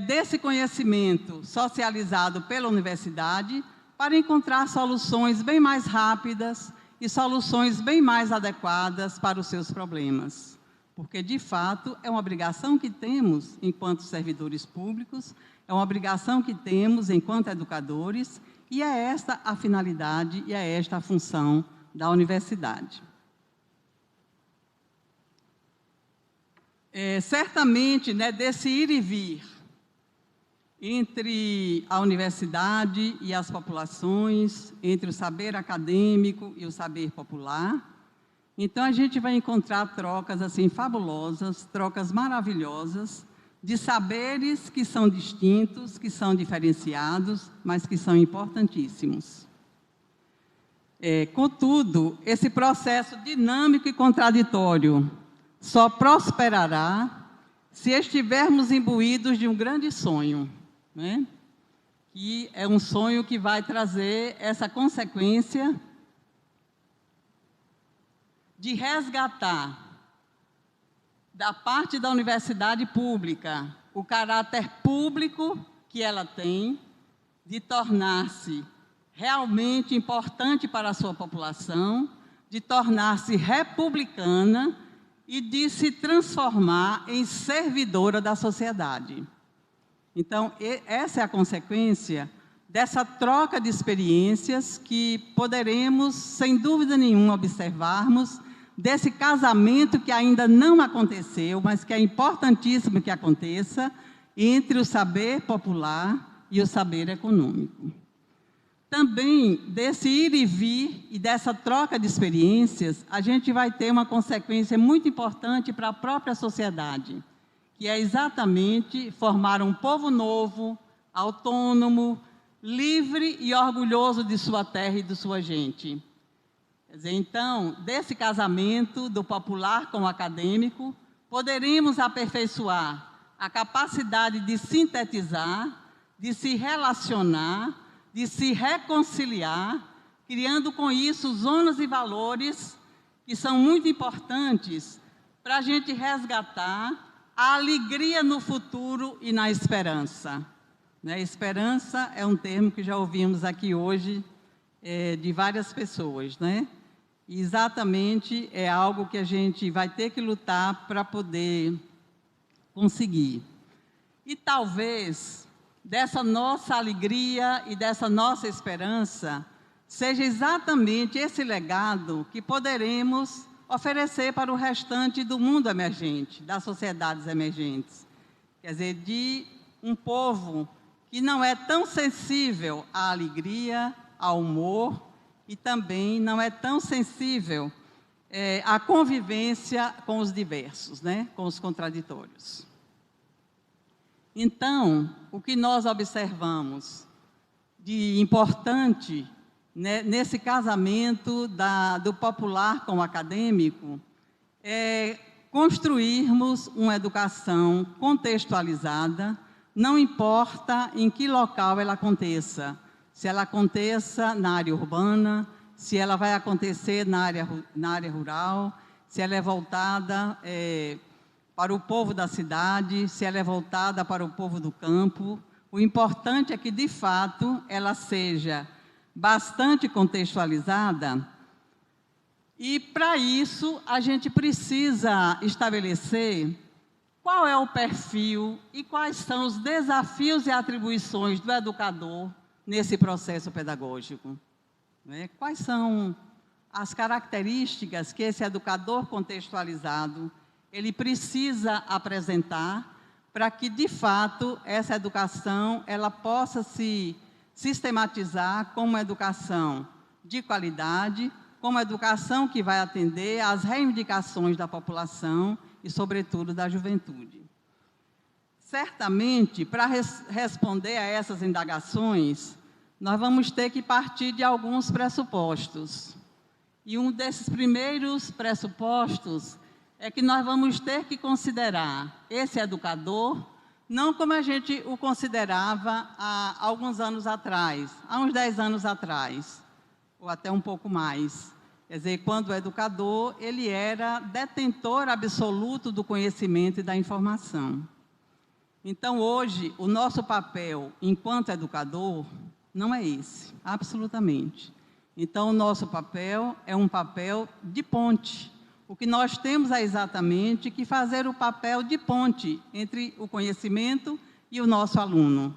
desse conhecimento socializado pela universidade para encontrar soluções bem mais rápidas e soluções bem mais adequadas para os seus problemas. Porque, de fato, é uma obrigação que temos enquanto servidores públicos, é uma obrigação que temos enquanto educadores, e é esta a finalidade e é esta a função da universidade. Certamente, desse ir e vir entre a universidade e as populações, entre o saber acadêmico e o saber popular, então a gente vai encontrar trocas assim fabulosas, trocas maravilhosas, de saberes que são distintos, que são diferenciados, mas que são importantíssimos. Contudo, esse processo dinâmico e contraditório só prosperará se estivermos imbuídos de um grande sonho, que é um sonho que vai trazer essa consequência de resgatar da parte da universidade pública o caráter público que ela tem, de tornar-se realmente importante para a sua população, de tornar-se republicana e de se transformar em servidora da sociedade. Então, essa é a consequência dessa troca de experiências que poderemos, sem dúvida nenhuma, observarmos desse casamento que ainda não aconteceu, mas que é importantíssimo que aconteça, entre o saber popular e o saber econômico. Também, desse ir e vir e dessa troca de experiências, a gente vai ter uma consequência muito importante para a própria sociedade, que é exatamente formar um povo novo, autônomo, livre e orgulhoso de sua terra e de sua gente. Quer dizer, então, desse casamento do popular com o acadêmico, poderíamos aperfeiçoar a capacidade de sintetizar, de se relacionar, de se reconciliar, criando com isso zonas e valores que são muito importantes para a gente resgatar a alegria no futuro e na esperança. né? Esperança é um termo que já ouvimos aqui hoje de várias pessoas, né? E exatamente é algo que a gente vai ter que lutar para poder conseguir. E talvez dessa nossa alegria e dessa nossa esperança seja exatamente esse legado que poderemos oferecer para o restante do mundo emergente, das sociedades emergentes. Quer dizer, de um povo que não é tão sensível à alegria, ao humor, e também não é tão sensível à convivência com os diversos, né? Com os contraditórios. Então, o que nós observamos de importante, né, nesse casamento do popular com o acadêmico é construirmos uma educação contextualizada, não importa em que local ela aconteça, se ela aconteça na área urbana, se ela vai acontecer na área rural, se ela é voltada para o povo da cidade, se ela é voltada para o povo do campo. O importante é que, de fato, ela seja bastante contextualizada, e, para isso, a gente precisa estabelecer qual é o perfil e quais são os desafios e atribuições do educador nesse processo pedagógico, né? Quais são as características que esse educador contextualizado ele precisa apresentar para que, de fato, essa educação ela possa se sistematizar como uma educação de qualidade, como uma educação que vai atender às reivindicações da população e, sobretudo, da juventude. Certamente, para responder a essas indagações, nós vamos ter que partir de alguns pressupostos. E um desses primeiros pressupostos é que nós vamos ter que considerar esse educador não como a gente o considerava há alguns anos atrás, há uns 10 anos atrás, ou até um pouco mais. Quer dizer, quando o educador ele era detentor absoluto do conhecimento e da informação. Então, hoje, o nosso papel enquanto educador não é esse, absolutamente. Então, o nosso papel é um papel de ponte. O que nós temos é exatamente que fazer o papel de ponte entre o conhecimento e o nosso aluno.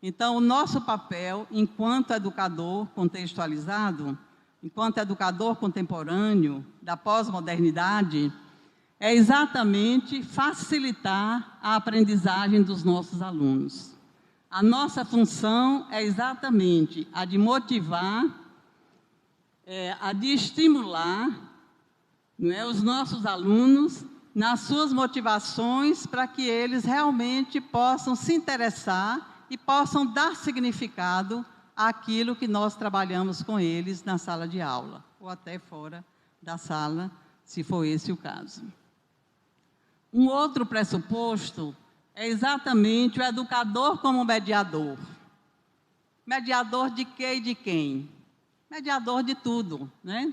Então, o nosso papel, enquanto educador contextualizado, enquanto educador contemporâneo da pós-modernidade, é exatamente facilitar a aprendizagem dos nossos alunos. A nossa função é exatamente a de motivar, a de estimular, não é, os nossos alunos nas suas motivações para que eles realmente possam se interessar e possam dar significado àquilo que nós trabalhamos com eles na sala de aula, ou até fora da sala, se for esse o caso. Um outro pressuposto é exatamente o educador como mediador. Mediador de quê e de quem? Mediador de tudo, né?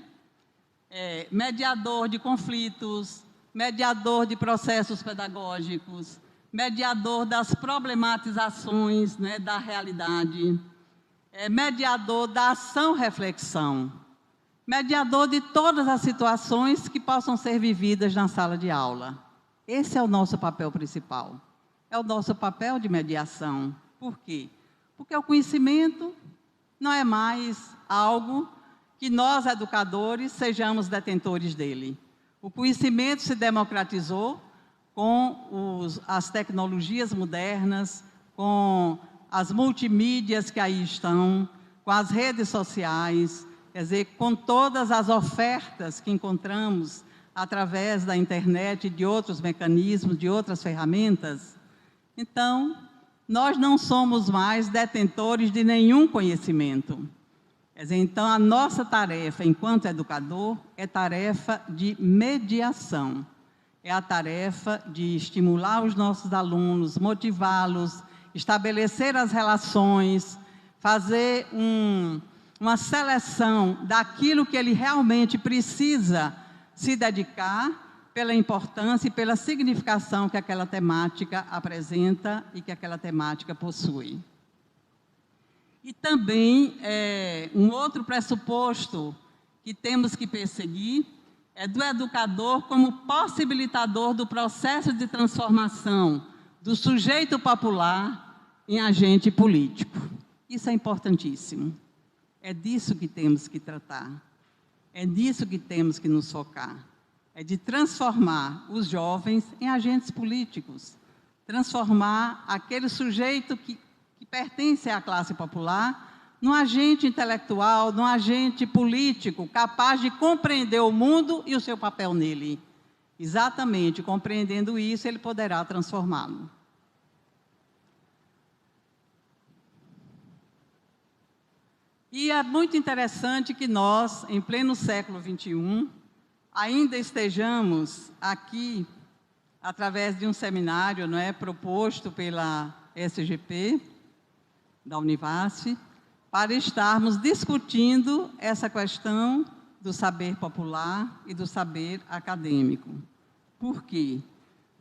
Mediador de conflitos, mediador de processos pedagógicos, mediador das problematizações, né, da realidade, mediador da ação-reflexão, mediador de todas as situações que possam ser vividas na sala de aula. Esse é o nosso papel principal, é o nosso papel de mediação. Por quê? Porque o conhecimento não é mais algo que nós, educadores, sejamos detentores dele. O conhecimento se democratizou com as tecnologias modernas, com as multimídias que aí estão, com as redes sociais, quer dizer, com todas as ofertas que encontramos através da internet e de outros mecanismos, de outras ferramentas. Então, nós não somos mais detentores de nenhum conhecimento. Quer dizer, então, a nossa tarefa, enquanto educador, é tarefa de mediação. É a tarefa de estimular os nossos alunos, motivá-los, estabelecer as relações, fazer uma seleção daquilo que ele realmente precisa se dedicar pela importância e pela significação que aquela temática apresenta e que aquela temática possui. E também, um outro pressuposto que temos que perseguir é do educador como possibilitador do processo de transformação do sujeito popular em agente político. Isso é importantíssimo. É disso que temos que tratar. É disso que temos que nos focar. É de transformar os jovens em agentes políticos. Transformar aquele sujeito que pertence à classe popular num agente intelectual, num agente político, capaz de compreender o mundo e o seu papel nele. Exatamente, compreendendo isso, ele poderá transformá-lo. E é muito interessante que nós, em pleno século XXI, ainda estejamos aqui, através de um seminário, não é, proposto pela SGP, da Univasf, para estarmos discutindo essa questão do saber popular e do saber acadêmico. Por quê?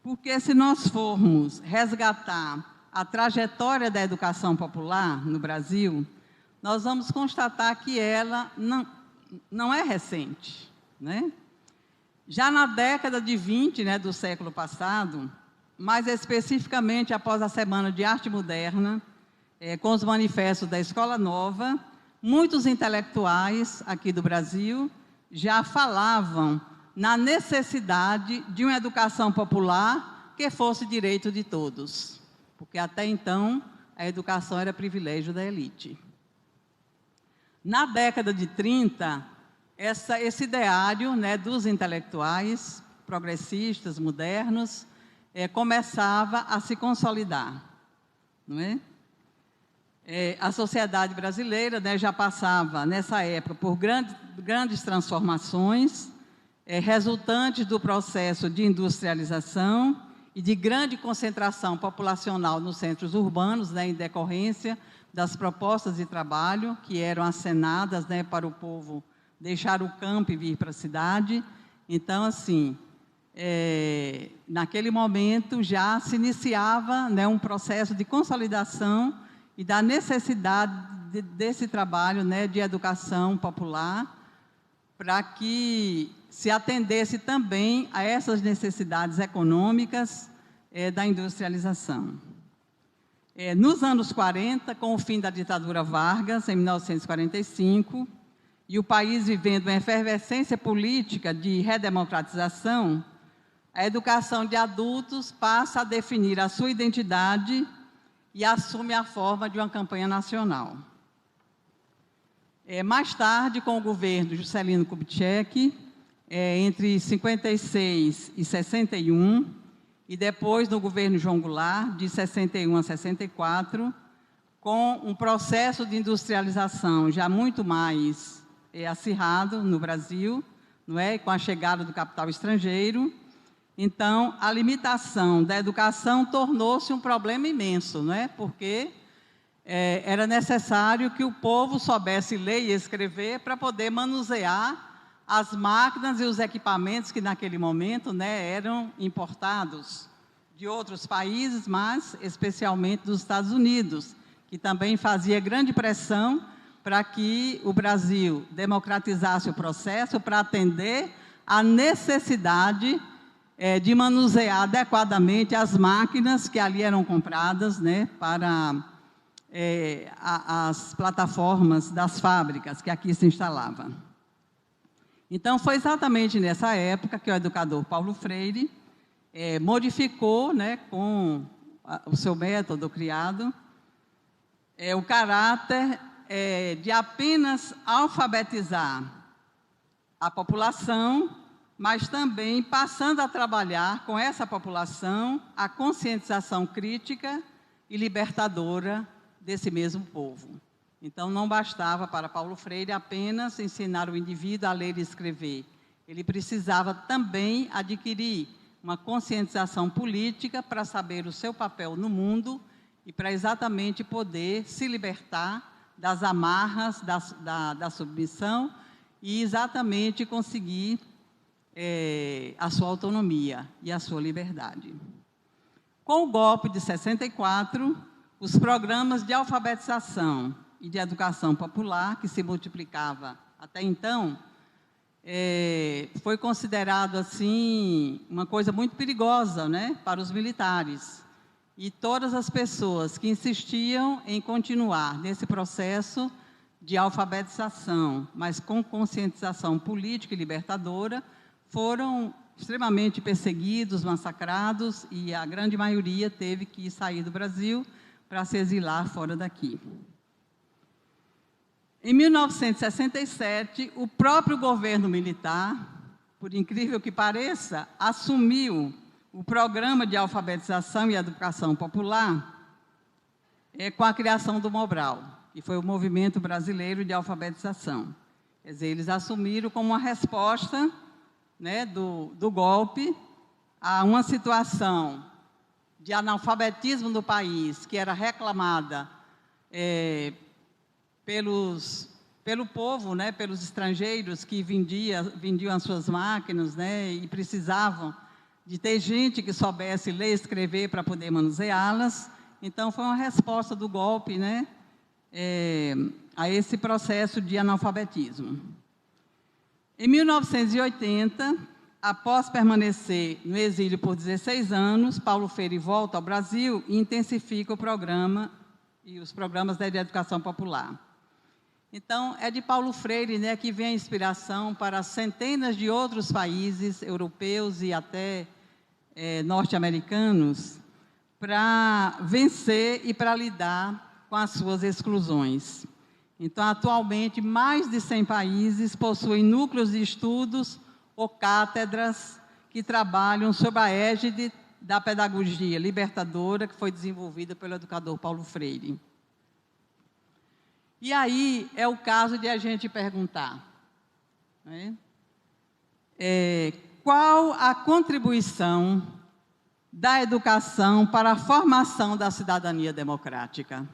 Porque se nós formos resgatar a trajetória da educação popular no Brasil, nós vamos constatar que ela não é recente, né? Já na década de 20, né, do século passado, mais especificamente após a Semana de Arte Moderna, com os manifestos da Escola Nova, muitos intelectuais aqui do Brasil já falavam na necessidade de uma educação popular que fosse direito de todos, porque até então a educação era privilégio da elite. Na década de 30, esse ideário, né, dos intelectuais progressistas, modernos, começava a se consolidar, não é? A sociedade brasileira, né, já passava, nessa época, por grandes transformações, resultantes do processo de industrialização e de grande concentração populacional nos centros urbanos, né, em decorrência das propostas de trabalho que eram acenadas, né, para o povo deixar o campo e vir para a cidade. Então, assim, naquele momento já se iniciava, né, um processo de consolidação e da necessidade desse trabalho, né, de educação popular, para que se atendesse também a essas necessidades econômicas da industrialização. Nos anos 40, com o fim da ditadura Vargas, em 1945, e o país vivendo uma efervescência política de redemocratização, a educação de adultos passa a definir a sua identidade e assume a forma de uma campanha nacional. Mais tarde, com o governo Juscelino Kubitschek, entre 56 e 61, e depois no governo João Goulart, de 61 a 64, com um processo de industrialização já muito mais acirrado no Brasil, não é? Com a chegada do capital estrangeiro. Então, a limitação da educação tornou-se um problema imenso, não é? Porque era necessário que o povo soubesse ler e escrever para poder manusear as máquinas e os equipamentos que, naquele momento, né, eram importados de outros países, mas especialmente dos Estados Unidos, que também fazia grande pressão para que o Brasil democratizasse o processo para atender à necessidade de manusear adequadamente as máquinas que ali eram compradas, né, para as plataformas das fábricas que aqui se instalavam. Então, foi exatamente nessa época que o educador Paulo Freire modificou, né, com o seu método criado, o caráter de apenas alfabetizar a população, mas também passando a trabalhar com essa população a conscientização crítica e libertadora desse mesmo povo. Então, não bastava para Paulo Freire apenas ensinar o indivíduo a ler e escrever. Ele precisava também adquirir uma conscientização política para saber o seu papel no mundo e para exatamente poder se libertar das amarras da submissão e exatamente conseguir a sua autonomia e a sua liberdade. Com o golpe de 64, os programas de alfabetização e de educação popular, que se multiplicava até então, foi considerado assim uma coisa muito perigosa, né, para os militares. E todas as pessoas que insistiam em continuar nesse processo de alfabetização, mas com conscientização política e libertadora, foram extremamente perseguidos, massacrados, e a grande maioria teve que sair do Brasil para se exilar fora daqui. Em 1967, o próprio governo militar, por incrível que pareça, assumiu o programa de alfabetização e educação popular com a criação do Mobral, que foi o Movimento Brasileiro de Alfabetização. Quer dizer, eles assumiram como uma resposta, né, do golpe a uma situação de analfabetismo no país, que era reclamada pelo povo, né, pelos estrangeiros que vendiam as suas máquinas, né, e precisavam de ter gente que soubesse ler e escrever para poder manuseá-las. Então, foi uma resposta do golpe, né, a esse processo de analfabetismo. Em 1980, após permanecer no exílio por 16 anos, Paulo Freire volta ao Brasil e intensifica o programa e os programas da educação popular. Então, é de Paulo Freire, né, que vem a inspiração para centenas de outros países europeus e até norte-americanos para vencer e para lidar com as suas exclusões. Então, atualmente, mais de 100 países possuem núcleos de estudos ou cátedras que trabalham sob a égide da pedagogia libertadora que foi desenvolvida pelo educador Paulo Freire. E aí é o caso de a gente perguntar, né, qual a contribuição da educação para a formação da cidadania democrática?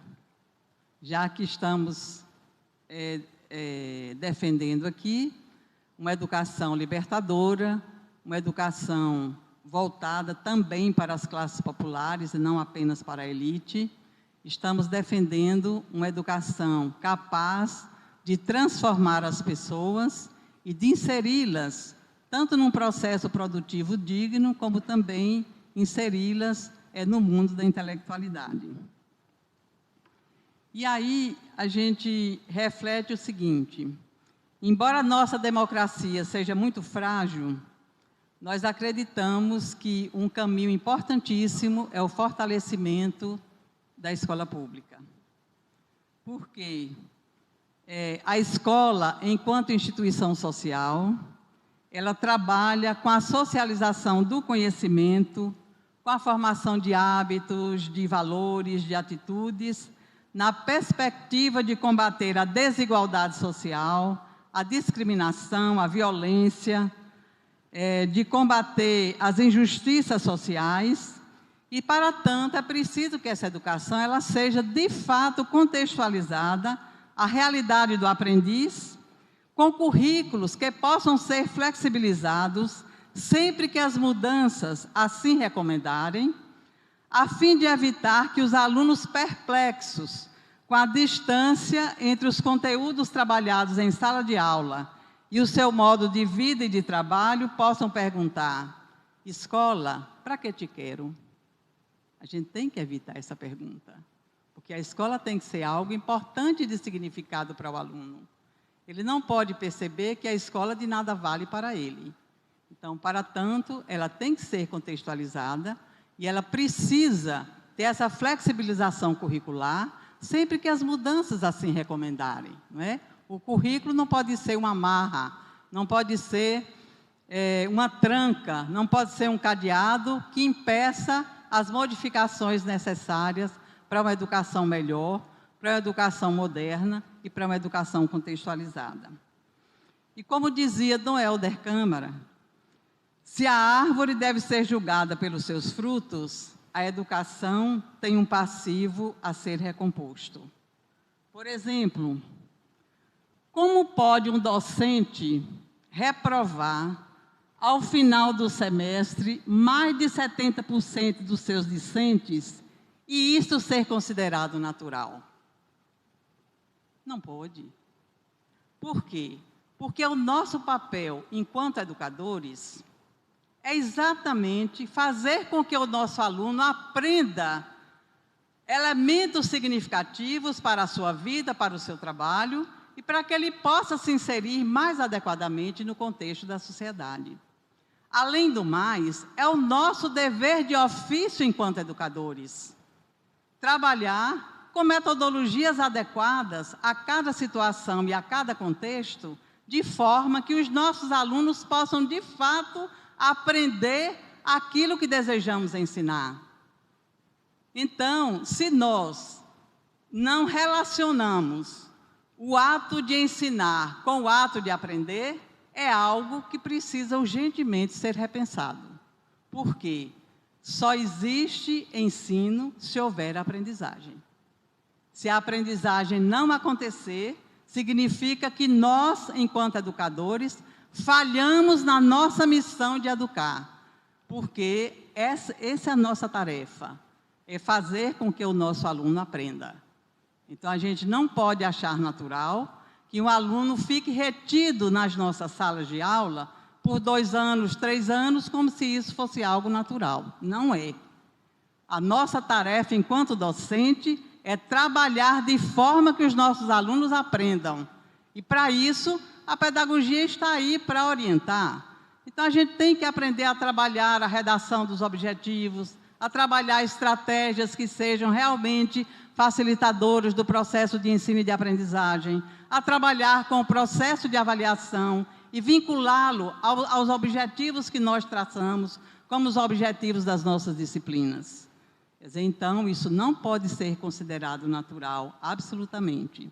Já que estamos defendendo aqui uma educação libertadora, uma educação voltada também para as classes populares e não apenas para a elite, estamos defendendo uma educação capaz de transformar as pessoas e de inseri-las tanto num processo produtivo digno, como também inseri-las no mundo da intelectualidade. E aí a gente reflete o seguinte: embora a nossa democracia seja muito frágil, nós acreditamos que um caminho importantíssimo é o fortalecimento da escola pública. Porque a escola, enquanto instituição social, ela trabalha com a socialização do conhecimento, com a formação de hábitos, de valores, de atitudes, na perspectiva de combater a desigualdade social, a discriminação, a violência, de combater as injustiças sociais. E, para tanto, é preciso que essa educação ela seja, de fato, contextualizada à realidade do aprendiz, com currículos que possam ser flexibilizados sempre que as mudanças assim recomendarem, a fim de evitar que os alunos perplexos com a distância entre os conteúdos trabalhados em sala de aula e o seu modo de vida e de trabalho possam perguntar: escola, para que te quero? A gente tem que evitar essa pergunta, porque a escola tem que ser algo importante de significado para o aluno. Ele não pode perceber que a escola de nada vale para ele. Então, para tanto, ela tem que ser contextualizada e ela precisa ter essa flexibilização curricular sempre que as mudanças assim recomendarem, não é? O currículo não pode ser uma amarra, não pode ser uma tranca, não pode ser um cadeado que impeça as modificações necessárias para uma educação melhor, para uma educação moderna e para uma educação contextualizada. E como dizia Dom Helder Câmara, se a árvore deve ser julgada pelos seus frutos, a educação tem um passivo a ser recomposto. Por exemplo, como pode um docente reprovar, ao final do semestre, mais de 70% dos seus discentes, e isso ser considerado natural? Não pode. Por quê? Porque o nosso papel, enquanto educadores, é exatamente fazer com que o nosso aluno aprenda elementos significativos para a sua vida, para o seu trabalho, e para que ele possa se inserir mais adequadamente no contexto da sociedade. Além do mais, é o nosso dever de ofício enquanto educadores, trabalhar com metodologias adequadas a cada situação e a cada contexto, de forma que os nossos alunos possam, de fato, aprender aquilo que desejamos ensinar. Então, se nós não relacionamos o ato de ensinar com o ato de aprender, é algo que precisa urgentemente ser repensado. Por quê? Só existe ensino se houver aprendizagem. Se a aprendizagem não acontecer, significa que nós, enquanto educadores, falhamos na nossa missão de educar, porque essa é a nossa tarefa, é fazer com que o nosso aluno aprenda. Então, a gente não pode achar natural que um aluno fique retido nas nossas salas de aula por 2 anos, 3 anos, como se isso fosse algo natural. Não é. A nossa tarefa, enquanto docente, é trabalhar de forma que os nossos alunos aprendam. E, para isso, a pedagogia está aí para orientar. Então, a gente tem que aprender a trabalhar a redação dos objetivos, a trabalhar estratégias que sejam realmente facilitadoras do processo de ensino e de aprendizagem, a trabalhar com o processo de avaliação e vinculá-lo aos objetivos que nós traçamos como os objetivos das nossas disciplinas. Quer dizer, então, isso não pode ser considerado natural, absolutamente.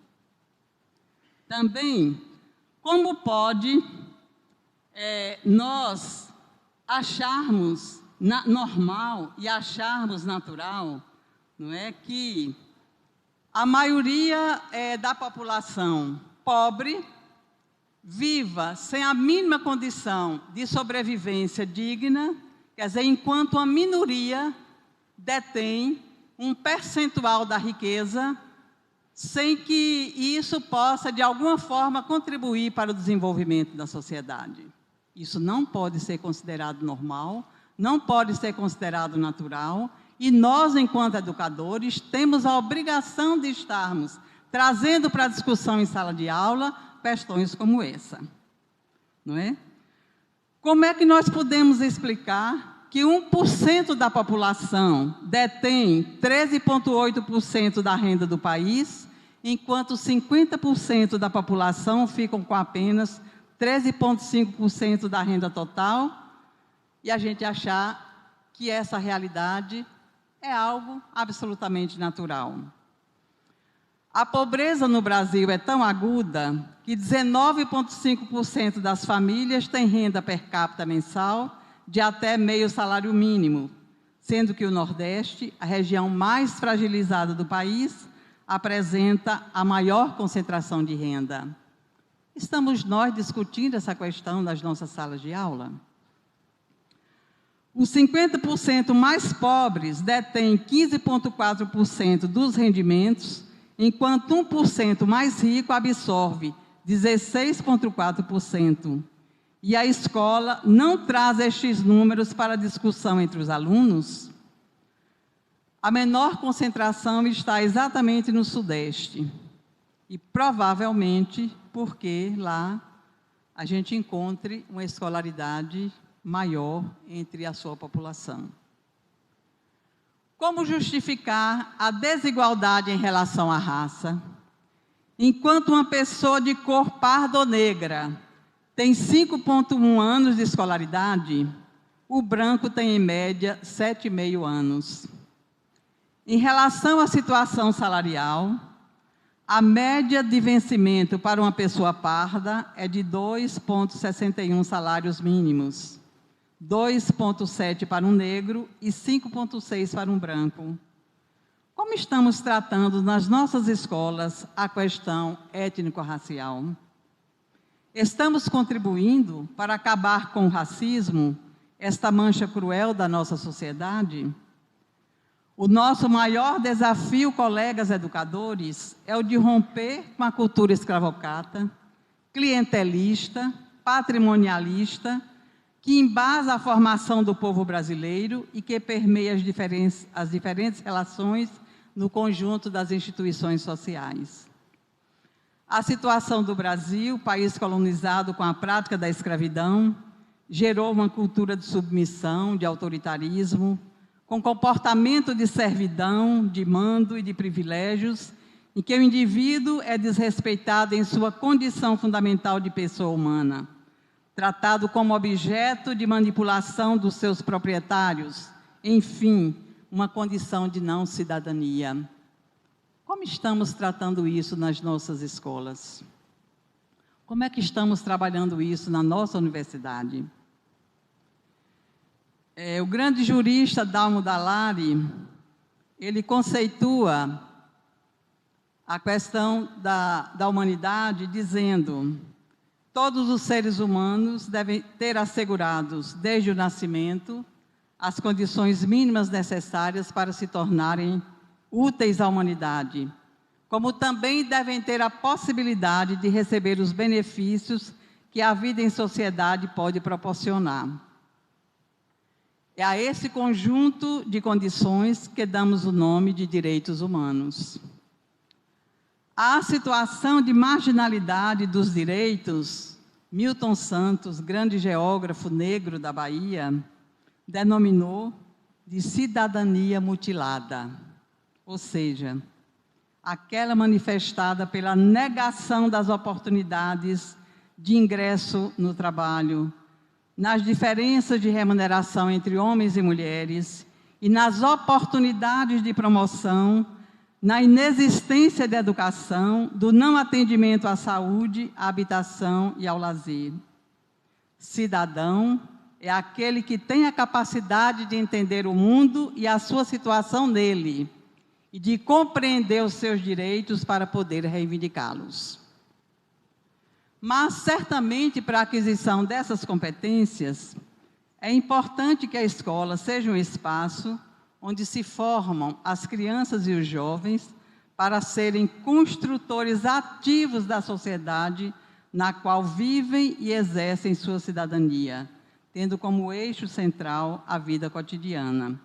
Também, como pode nós acharmos normal e acharmos natural, não é, que a maioria da população pobre viva sem a mínima condição de sobrevivência digna, quer dizer, enquanto a minoria detém um percentual da riqueza, sem que isso possa, de alguma forma, contribuir para o desenvolvimento da sociedade. Isso não pode ser considerado normal, não pode ser considerado natural, e nós, enquanto educadores, temos a obrigação de estarmos trazendo para a discussão em sala de aula questões como essa. Não é? Como é que nós podemos explicar que 1% da população detém 13,8% da renda do país, enquanto 50% da população ficam com apenas 13,5% da renda total, e a gente achar que essa realidade é algo absolutamente natural. A pobreza no Brasil é tão aguda que 19,5% das famílias têm renda per capita mensal de até meio salário mínimo, sendo que o Nordeste, a região mais fragilizada do país, apresenta a maior concentração de renda. Estamos nós discutindo essa questão nas nossas salas de aula? Os 50% mais pobres detêm 15,4% dos rendimentos, enquanto 1% mais rico absorve 16,4%. E a escola não traz estes números para discussão entre os alunos. A menor concentração está exatamente no Sudeste. E provavelmente porque lá a gente encontre uma escolaridade maior entre a sua população. Como justificar a desigualdade em relação à raça? Enquanto uma pessoa de cor parda ou negra tem 5,1 anos de escolaridade, o branco tem, em média, 7,5 anos. Em relação à situação salarial, a média de vencimento para uma pessoa parda é de 2,61 salários mínimos, 2,7 para um negro e 5,6 para um branco. Como estamos tratando nas nossas escolas a questão étnico-racial? Estamos contribuindo para acabar com o racismo, esta mancha cruel da nossa sociedade? O nosso maior desafio, colegas educadores, é o de romper com a cultura escravocrata, clientelista, patrimonialista, que embasa a formação do povo brasileiro e que permeia as diferentes relações no conjunto das instituições sociais. A situação do Brasil, país colonizado com a prática da escravidão, gerou uma cultura de submissão, de autoritarismo, com comportamento de servidão, de mando e de privilégios, em que o indivíduo é desrespeitado em sua condição fundamental de pessoa humana, tratado como objeto de manipulação dos seus proprietários, enfim, uma condição de não cidadania. Como estamos tratando isso nas nossas escolas? Como é que estamos trabalhando isso na nossa universidade? O grande jurista Dalmo Dallari, ele conceitua a questão da humanidade dizendo: todos os seres humanos devem ter assegurados, desde o nascimento, as condições mínimas necessárias para se tornarem úteis à humanidade, como também devem ter a possibilidade de receber os benefícios que a vida em sociedade pode proporcionar. É a esse conjunto de condições que damos o nome de direitos humanos. A situação de marginalidade dos direitos, Milton Santos, grande geógrafo negro da Bahia, denominou de cidadania mutilada, ou seja, aquela manifestada pela negação das oportunidades de ingresso no trabalho, nas diferenças de remuneração entre homens e mulheres e nas oportunidades de promoção, na inexistência de educação, do não atendimento à saúde, à habitação e ao lazer. Cidadão é aquele que tem a capacidade de entender o mundo e a sua situação nele, e de compreender os seus direitos para poder reivindicá-los. Mas, certamente, para a aquisição dessas competências, é importante que a escola seja um espaço onde se formam as crianças e os jovens para serem construtores ativos da sociedade na qual vivem e exercem sua cidadania, tendo como eixo central a vida cotidiana.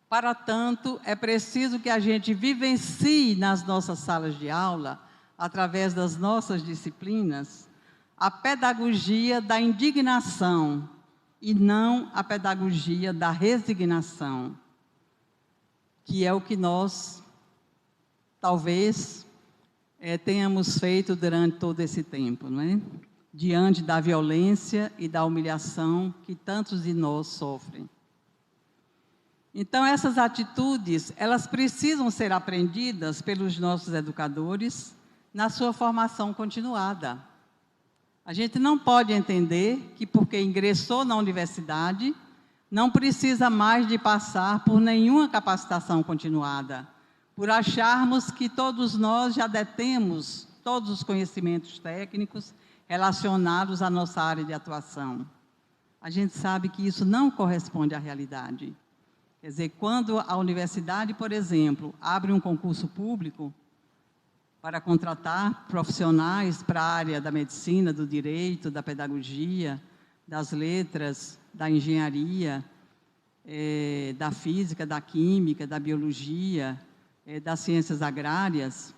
Para tanto, é preciso que a gente vivencie nas nossas salas de aula, através das nossas disciplinas, a pedagogia da indignação e não a pedagogia da resignação, que é o que nós, talvez, tenhamos feito durante todo esse tempo, não é? Diante da violência e da humilhação que tantos de nós sofrem. Então, essas atitudes, elas precisam ser aprendidas pelos nossos educadores na sua formação continuada. A gente não pode entender que, porque ingressou na universidade, não precisa mais de passar por nenhuma capacitação continuada, por acharmos que todos nós já detemos todos os conhecimentos técnicos relacionados à nossa área de atuação. A gente sabe que isso não corresponde à realidade. Quer dizer, quando a universidade, por exemplo, abre um concurso público para contratar profissionais para a área da medicina, do direito, da pedagogia, das letras, da engenharia, da física, da química, da biologia, das ciências agrárias,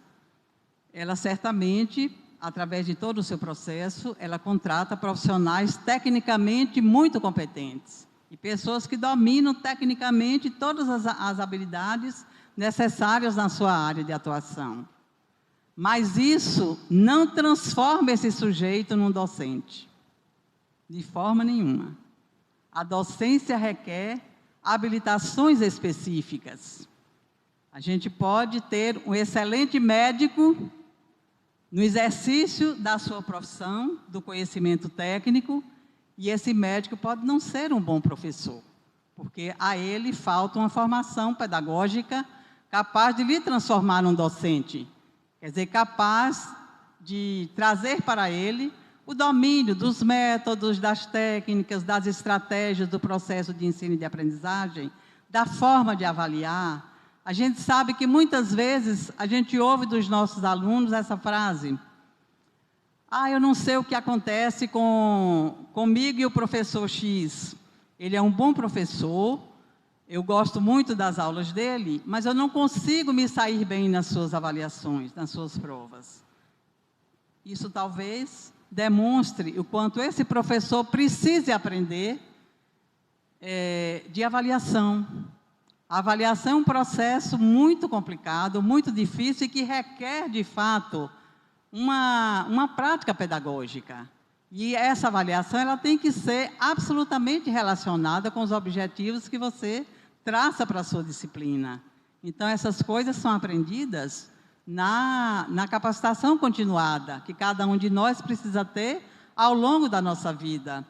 ela certamente, através de todo o seu processo, ela contrata profissionais tecnicamente muito competentes e pessoas que dominam tecnicamente todas as habilidades necessárias na sua área de atuação. Mas isso não transforma esse sujeito num docente, de forma nenhuma. A docência requer habilitações específicas. A gente pode ter um excelente médico no exercício da sua profissão, do conhecimento técnico, e esse médico pode não ser um bom professor, porque a ele falta uma formação pedagógica capaz de lhe transformar num docente. Quer dizer, capaz de trazer para ele o domínio dos métodos, das técnicas, das estratégias do processo de ensino e de aprendizagem, da forma de avaliar, a gente sabe que muitas vezes a gente ouve dos nossos alunos essa frase: eu não sei o que acontece comigo e o professor X. Ele é um bom professor, eu gosto muito das aulas dele, mas eu não consigo me sair bem nas suas avaliações, nas suas provas. Isso talvez demonstre o quanto esse professor precise aprender de avaliação. A avaliação é um processo muito complicado, muito difícil e que requer, de fato, uma prática pedagógica. E essa avaliação ela tem que ser absolutamente relacionada com os objetivos que você traça para a sua disciplina. Então, essas coisas são aprendidas na capacitação continuada, que cada um de nós precisa ter ao longo da nossa vida.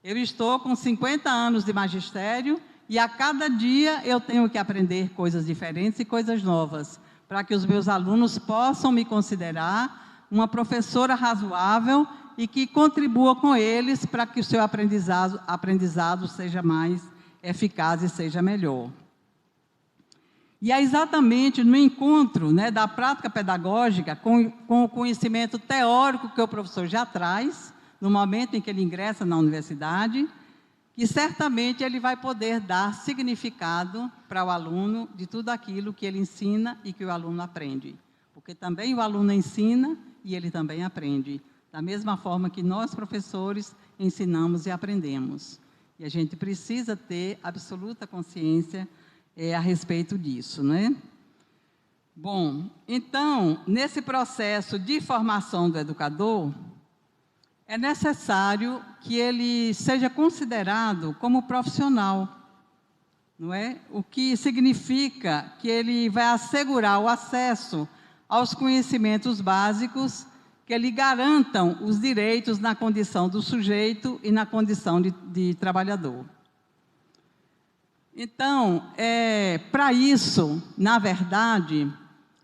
Eu estou com 50 anos de magistério e a cada dia eu tenho que aprender coisas diferentes e coisas novas, para que os meus alunos possam me considerar uma professora razoável e que contribua com eles para que o seu aprendizado seja mais eficaz e seja melhor. E é exatamente no encontro, né, da prática pedagógica com o conhecimento teórico que o professor já traz, no momento em que ele ingressa na universidade, que certamente ele vai poder dar significado para o aluno de tudo aquilo que ele ensina e que o aluno aprende. Porque também o aluno ensina e ele também aprende, da mesma forma que nós, professores, ensinamos e aprendemos. E a gente precisa ter absoluta consciência a respeito disso, né? Bom, então, nesse processo de formação do educador, é necessário que ele seja considerado como profissional, não é? O que significa que ele vai assegurar o acesso aos conhecimentos básicos que lhe garantam os direitos na condição do sujeito e na condição de trabalhador. Então, para isso, na verdade,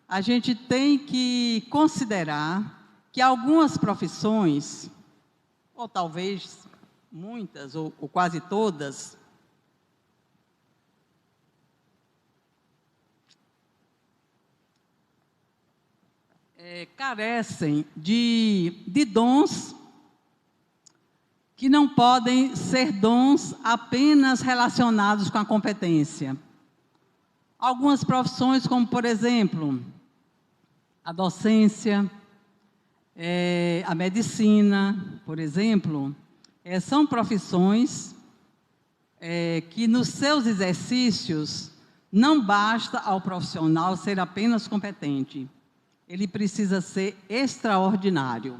a gente tem que considerar que algumas profissões, ou talvez muitas, ou quase todas, carecem de dons que não podem ser dons apenas relacionados com a competência. Algumas profissões, como, por exemplo, a docência, a medicina, por exemplo, são profissões que, nos seus exercícios, não basta ao profissional ser apenas competente. Ele precisa ser extraordinário.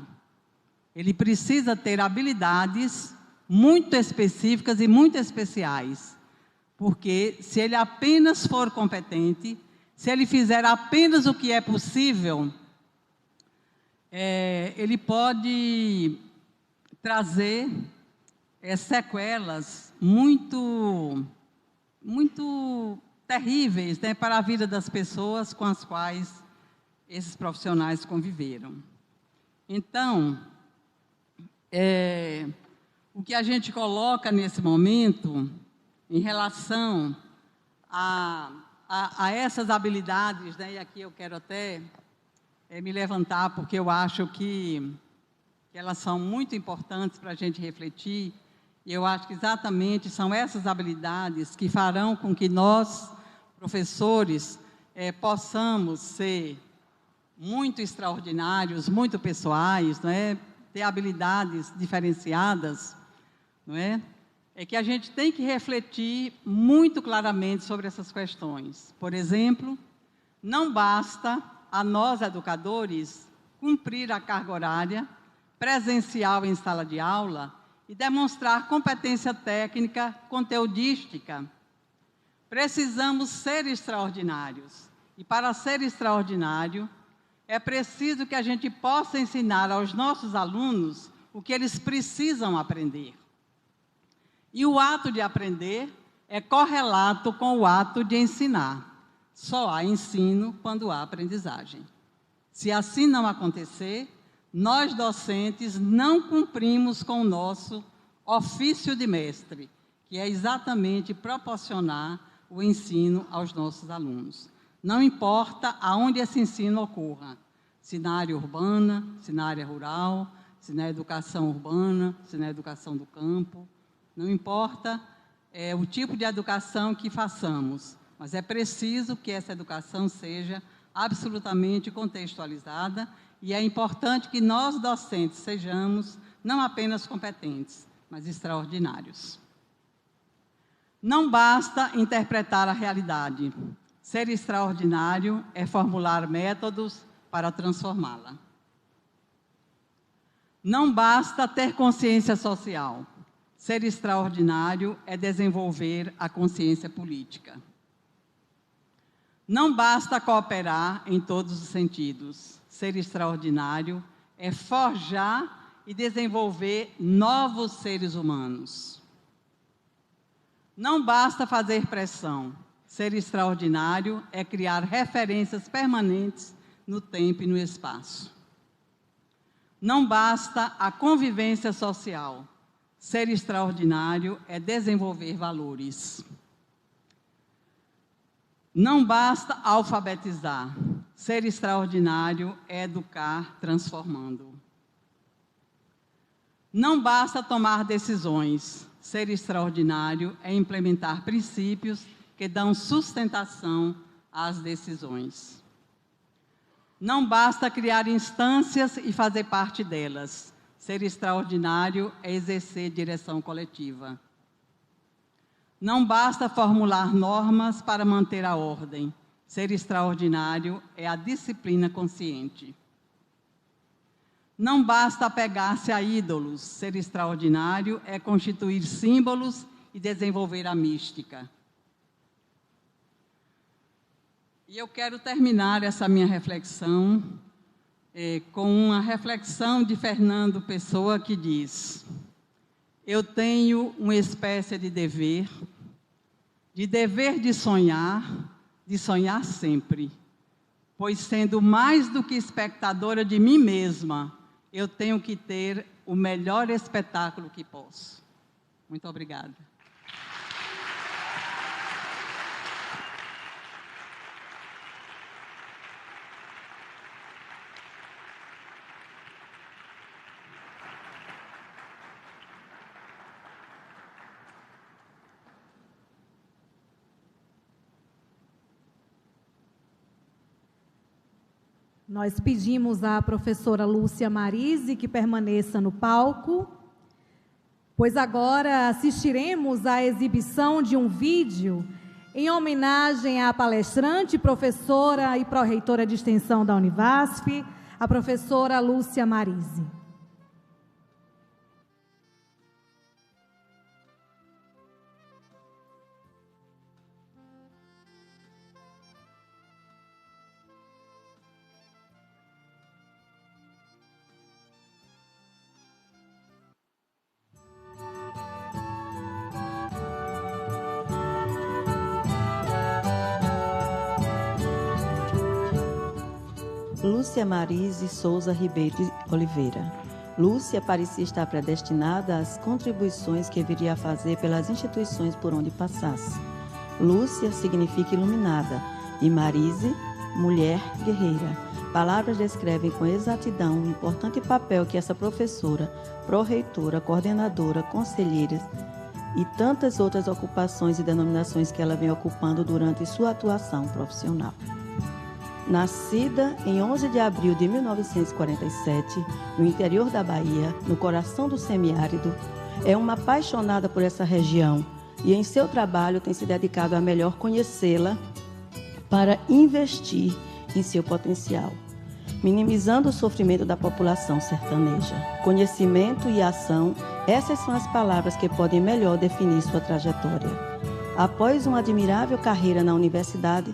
Ele precisa ter habilidades muito específicas e muito especiais, porque se ele apenas for competente, se ele fizer apenas o que é possível, ele pode trazer sequelas muito terríveis, né, para a vida das pessoas com as quais esses profissionais conviveram. Então, o que a gente coloca nesse momento, em relação a essas habilidades, né, e aqui eu quero até me levantar, porque eu acho que elas são muito importantes para a gente refletir, e eu acho que exatamente são essas habilidades que farão com que nós, professores, possamos ser muito extraordinários, muito pessoais, não é? Ter habilidades diferenciadas, não é? É que a gente tem que refletir muito claramente sobre essas questões. Por exemplo, não basta a nós, educadores, cumprir a carga horária presencial em sala de aula e demonstrar competência técnica, conteudística. Precisamos ser extraordinários. E para ser extraordinário, é preciso que a gente possa ensinar aos nossos alunos o que eles precisam aprender. E o ato de aprender é correlato com o ato de ensinar. Só há ensino quando há aprendizagem. Se assim não acontecer, nós, docentes, não cumprimos com o nosso ofício de mestre, que é exatamente proporcionar o ensino aos nossos alunos. Não importa aonde esse ensino ocorra, se na área urbana, se na área rural, se na educação urbana, se na educação do campo, não importa o tipo de educação que façamos, mas é preciso que essa educação seja absolutamente contextualizada e é importante que nós, docentes, sejamos não apenas competentes, mas extraordinários. Não basta interpretar a realidade. Ser extraordinário é formular métodos para transformá-la. Não basta ter consciência social. Ser extraordinário é desenvolver a consciência política. Não basta cooperar em todos os sentidos. Ser extraordinário é forjar e desenvolver novos seres humanos. Não basta fazer pressão. Ser extraordinário é criar referências permanentes no tempo e no espaço. Não basta a convivência social. Ser extraordinário é desenvolver valores. Não basta alfabetizar. Ser extraordinário é educar transformando. Não basta tomar decisões. Ser extraordinário é implementar princípios que dão sustentação às decisões. Não basta criar instâncias e fazer parte delas. Ser extraordinário é exercer direção coletiva. Não basta formular normas para manter a ordem. Ser extraordinário é a disciplina consciente. Não basta apegar-se a ídolos. Ser extraordinário é constituir símbolos e desenvolver a mística. E eu quero terminar essa minha reflexão com uma reflexão de Fernando Pessoa, que diz: eu tenho uma espécie de dever de sonhar sempre, pois sendo mais do que espectadora de mim mesma, eu tenho que ter o melhor espetáculo que posso. Muito obrigada. Nós pedimos à professora Lúcia Marise que permaneça no palco, pois agora assistiremos à exibição de um vídeo em homenagem à palestrante, professora e pró-reitora de extensão da Univasf, a professora Lúcia Marise. Lúcia Marise Souza Ribeiro de Oliveira. Lúcia parecia estar predestinada às contribuições que viria a fazer pelas instituições por onde passasse. Lúcia significa iluminada e Marise, mulher guerreira. Palavras descrevem com exatidão o importante papel que essa professora, pró-reitora, coordenadora, conselheira e tantas outras ocupações e denominações que ela vem ocupando durante sua atuação profissional. Nascida em 11 de abril de 1947, no interior da Bahia, no coração do semiárido, é uma apaixonada por essa região e em seu trabalho tem se dedicado a melhor conhecê-la para investir em seu potencial, minimizando o sofrimento da população sertaneja. Conhecimento e ação, essas são as palavras que podem melhor definir sua trajetória. Após uma admirável carreira na Universidade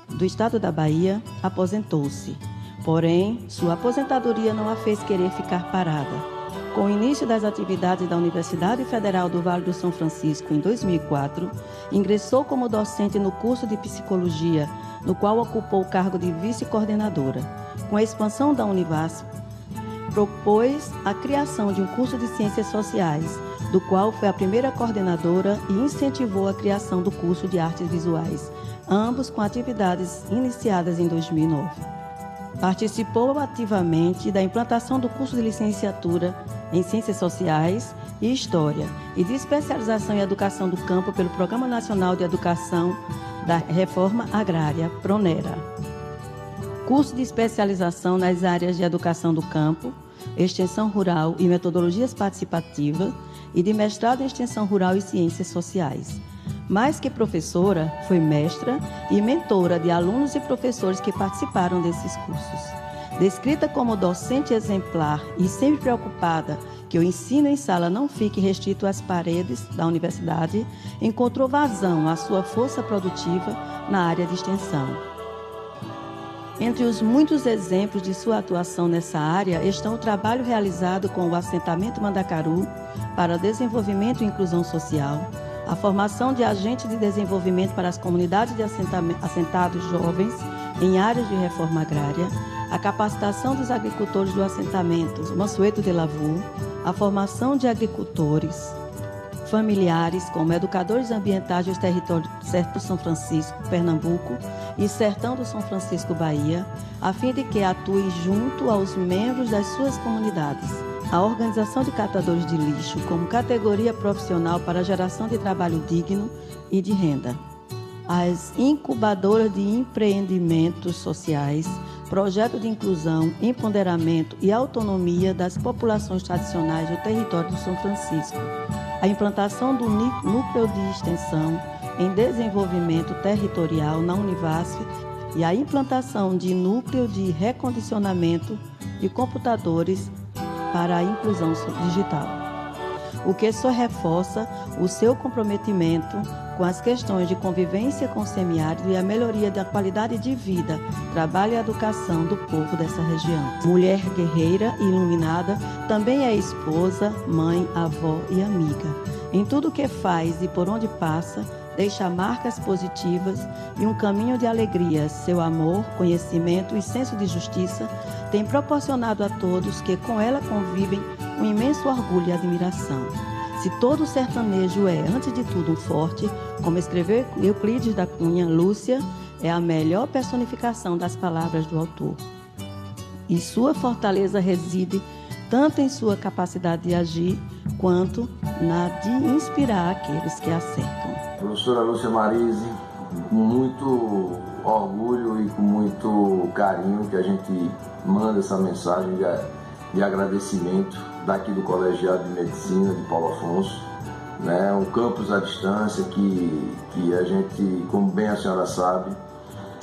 do Estado da Bahia, aposentou-se. Porém, sua aposentadoria não a fez querer ficar parada. Com o início das atividades da Universidade Federal do Vale do São Francisco em 2004, ingressou como docente no curso de Psicologia, no qual ocupou o cargo de vice-coordenadora. Com a expansão da Univasf, propôs a criação de um curso de Ciências Sociais, do qual foi a primeira coordenadora e incentivou a criação do curso de Artes Visuais, ambos com atividades iniciadas em 2009. Participou ativamente da implantação do curso de licenciatura em Ciências Sociais e História e de especialização em Educação do Campo pelo Programa Nacional de Educação da Reforma Agrária, PRONERA. Curso de especialização nas áreas de Educação do Campo, Extensão Rural e Metodologias Participativas e de mestrado em Extensão Rural e Ciências Sociais. Mais que professora, foi mestra e mentora de alunos e professores que participaram desses cursos. Descrita como docente exemplar e sempre preocupada que o ensino em sala não fique restrito às paredes da universidade, encontrou vazão à sua força produtiva na área de extensão. Entre os muitos exemplos de sua atuação nessa área estão o trabalho realizado com o Assentamento Mandacaru para Desenvolvimento e Inclusão Social, a formação de agentes de desenvolvimento para as comunidades de assentados jovens em áreas de reforma agrária, a capacitação dos agricultores do assentamento Mansueto de Lavur, a formação de agricultores familiares como educadores ambientais dos territórios Sertão do São Francisco, Pernambuco e Sertão do São Francisco, Bahia, a fim de que atuem junto aos membros das suas comunidades. A organização de catadores de lixo como categoria profissional para a geração de trabalho digno e de renda. As incubadoras de empreendimentos sociais, projeto de inclusão, empoderamento e autonomia das populações tradicionais do território do São Francisco. A implantação do núcleo de extensão em desenvolvimento territorial na Univasf e a implantação de núcleo de recondicionamento de computadores para a inclusão digital, o que só reforça o seu comprometimento com as questões de convivência com o semiárido e a melhoria da qualidade de vida, trabalho e educação do povo dessa região. Mulher guerreira e iluminada, também é esposa, mãe, avó e amiga. Em tudo o que faz e por onde passa, deixa marcas positivas e um caminho de alegria. Seu amor, conhecimento e senso de justiça tem proporcionado a todos que com ela convivem um imenso orgulho e admiração. Se todo sertanejo é, antes de tudo, um forte, como escreveu Euclides da Cunha, Lúcia é a melhor personificação das palavras do autor. E sua fortaleza reside tanto em sua capacidade de agir, quanto na de inspirar aqueles que a cercam. Professora Lúcia Marise, com muito orgulho e com muito carinho que a gente manda essa mensagem de agradecimento daqui do Colegiado de Medicina de Paulo Afonso, né? Um campus à distância que a gente, como bem a senhora sabe,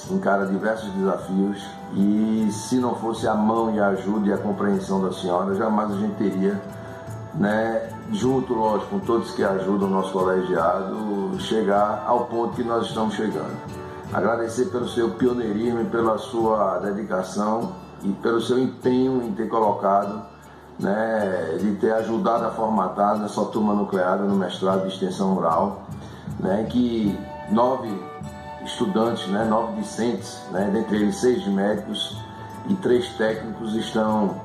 encara diversos desafios e se não fosse a mão e a ajuda e a compreensão da senhora, jamais a gente teria, né, junto, lógico, com todos que ajudam o nosso colegiado, chegar ao ponto que nós estamos chegando. Agradecer pelo seu pioneirismo e pela sua dedicação e pelo seu empenho em ter colocado, né, de ter ajudado a formatar nessa turma nucleada no mestrado de extensão rural, né, que 9 estudantes, né, 9 discentes, né, dentre eles 6 de médicos e 3 técnicos, estão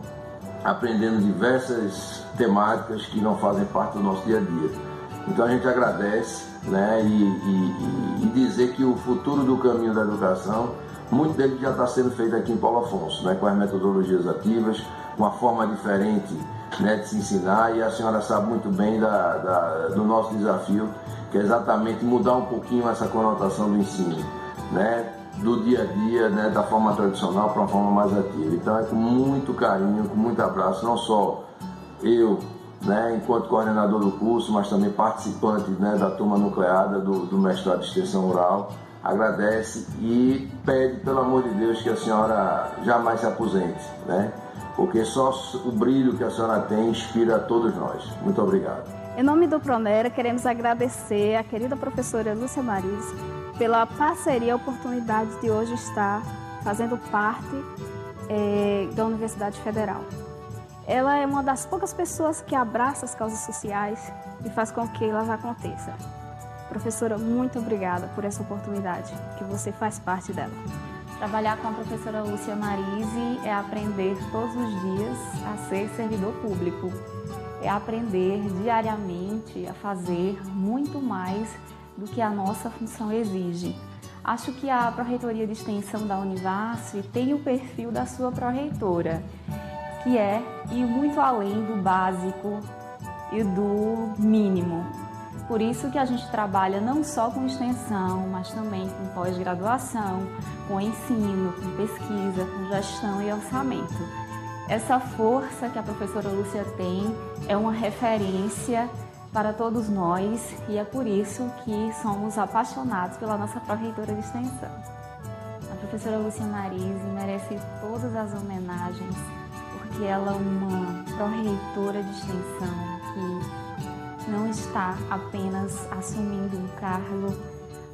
aprendendo diversas temáticas que não fazem parte do nosso dia a dia. Então a gente agradece, né, e dizer que o futuro do caminho da educação, muito dele já está sendo feito aqui em Paulo Afonso, né, com as metodologias ativas, com a forma diferente, né, de se ensinar, e a senhora sabe muito bem do nosso desafio, que é exatamente mudar um pouquinho essa conotação do ensino, né, do dia a dia, né, da forma tradicional para uma forma mais ativa. Então é com muito carinho, com muito abraço, não só eu, né, enquanto coordenador do curso, mas também participante, né, da turma nucleada do mestrado de extensão rural, agradece e pede, pelo amor de Deus, que a senhora jamais se aposente, né, porque só o brilho que a senhora tem inspira a todos nós. Muito obrigado. Em nome do PRONERA, queremos agradecer à querida professora Lúcia Marise pela parceria e oportunidade de hoje estar fazendo parte da Universidade Federal. Ela é uma das poucas pessoas que abraça as causas sociais e faz com que elas aconteçam. Professora, muito obrigada por essa oportunidade, que você faz parte dela. Trabalhar com a professora Lúcia Marise é aprender todos os dias a ser servidor público. é aprender diariamente a fazer muito mais do que a nossa função exige. Acho que a Pró-Reitoria de Extensão da Univasf tem o perfil da sua pró-reitora, que é ir muito além do básico e do mínimo. Por isso que a gente trabalha não só com extensão, mas também com pós-graduação, com ensino, com pesquisa, com gestão e orçamento. Essa força que a professora Lúcia tem é uma referência para todos nós e é por isso que somos apaixonados pela nossa pró-reitora de extensão. A professora Lúcia Marise merece todas as homenagens, porque ela é uma pró-reitora de extensão que não está apenas assumindo um cargo,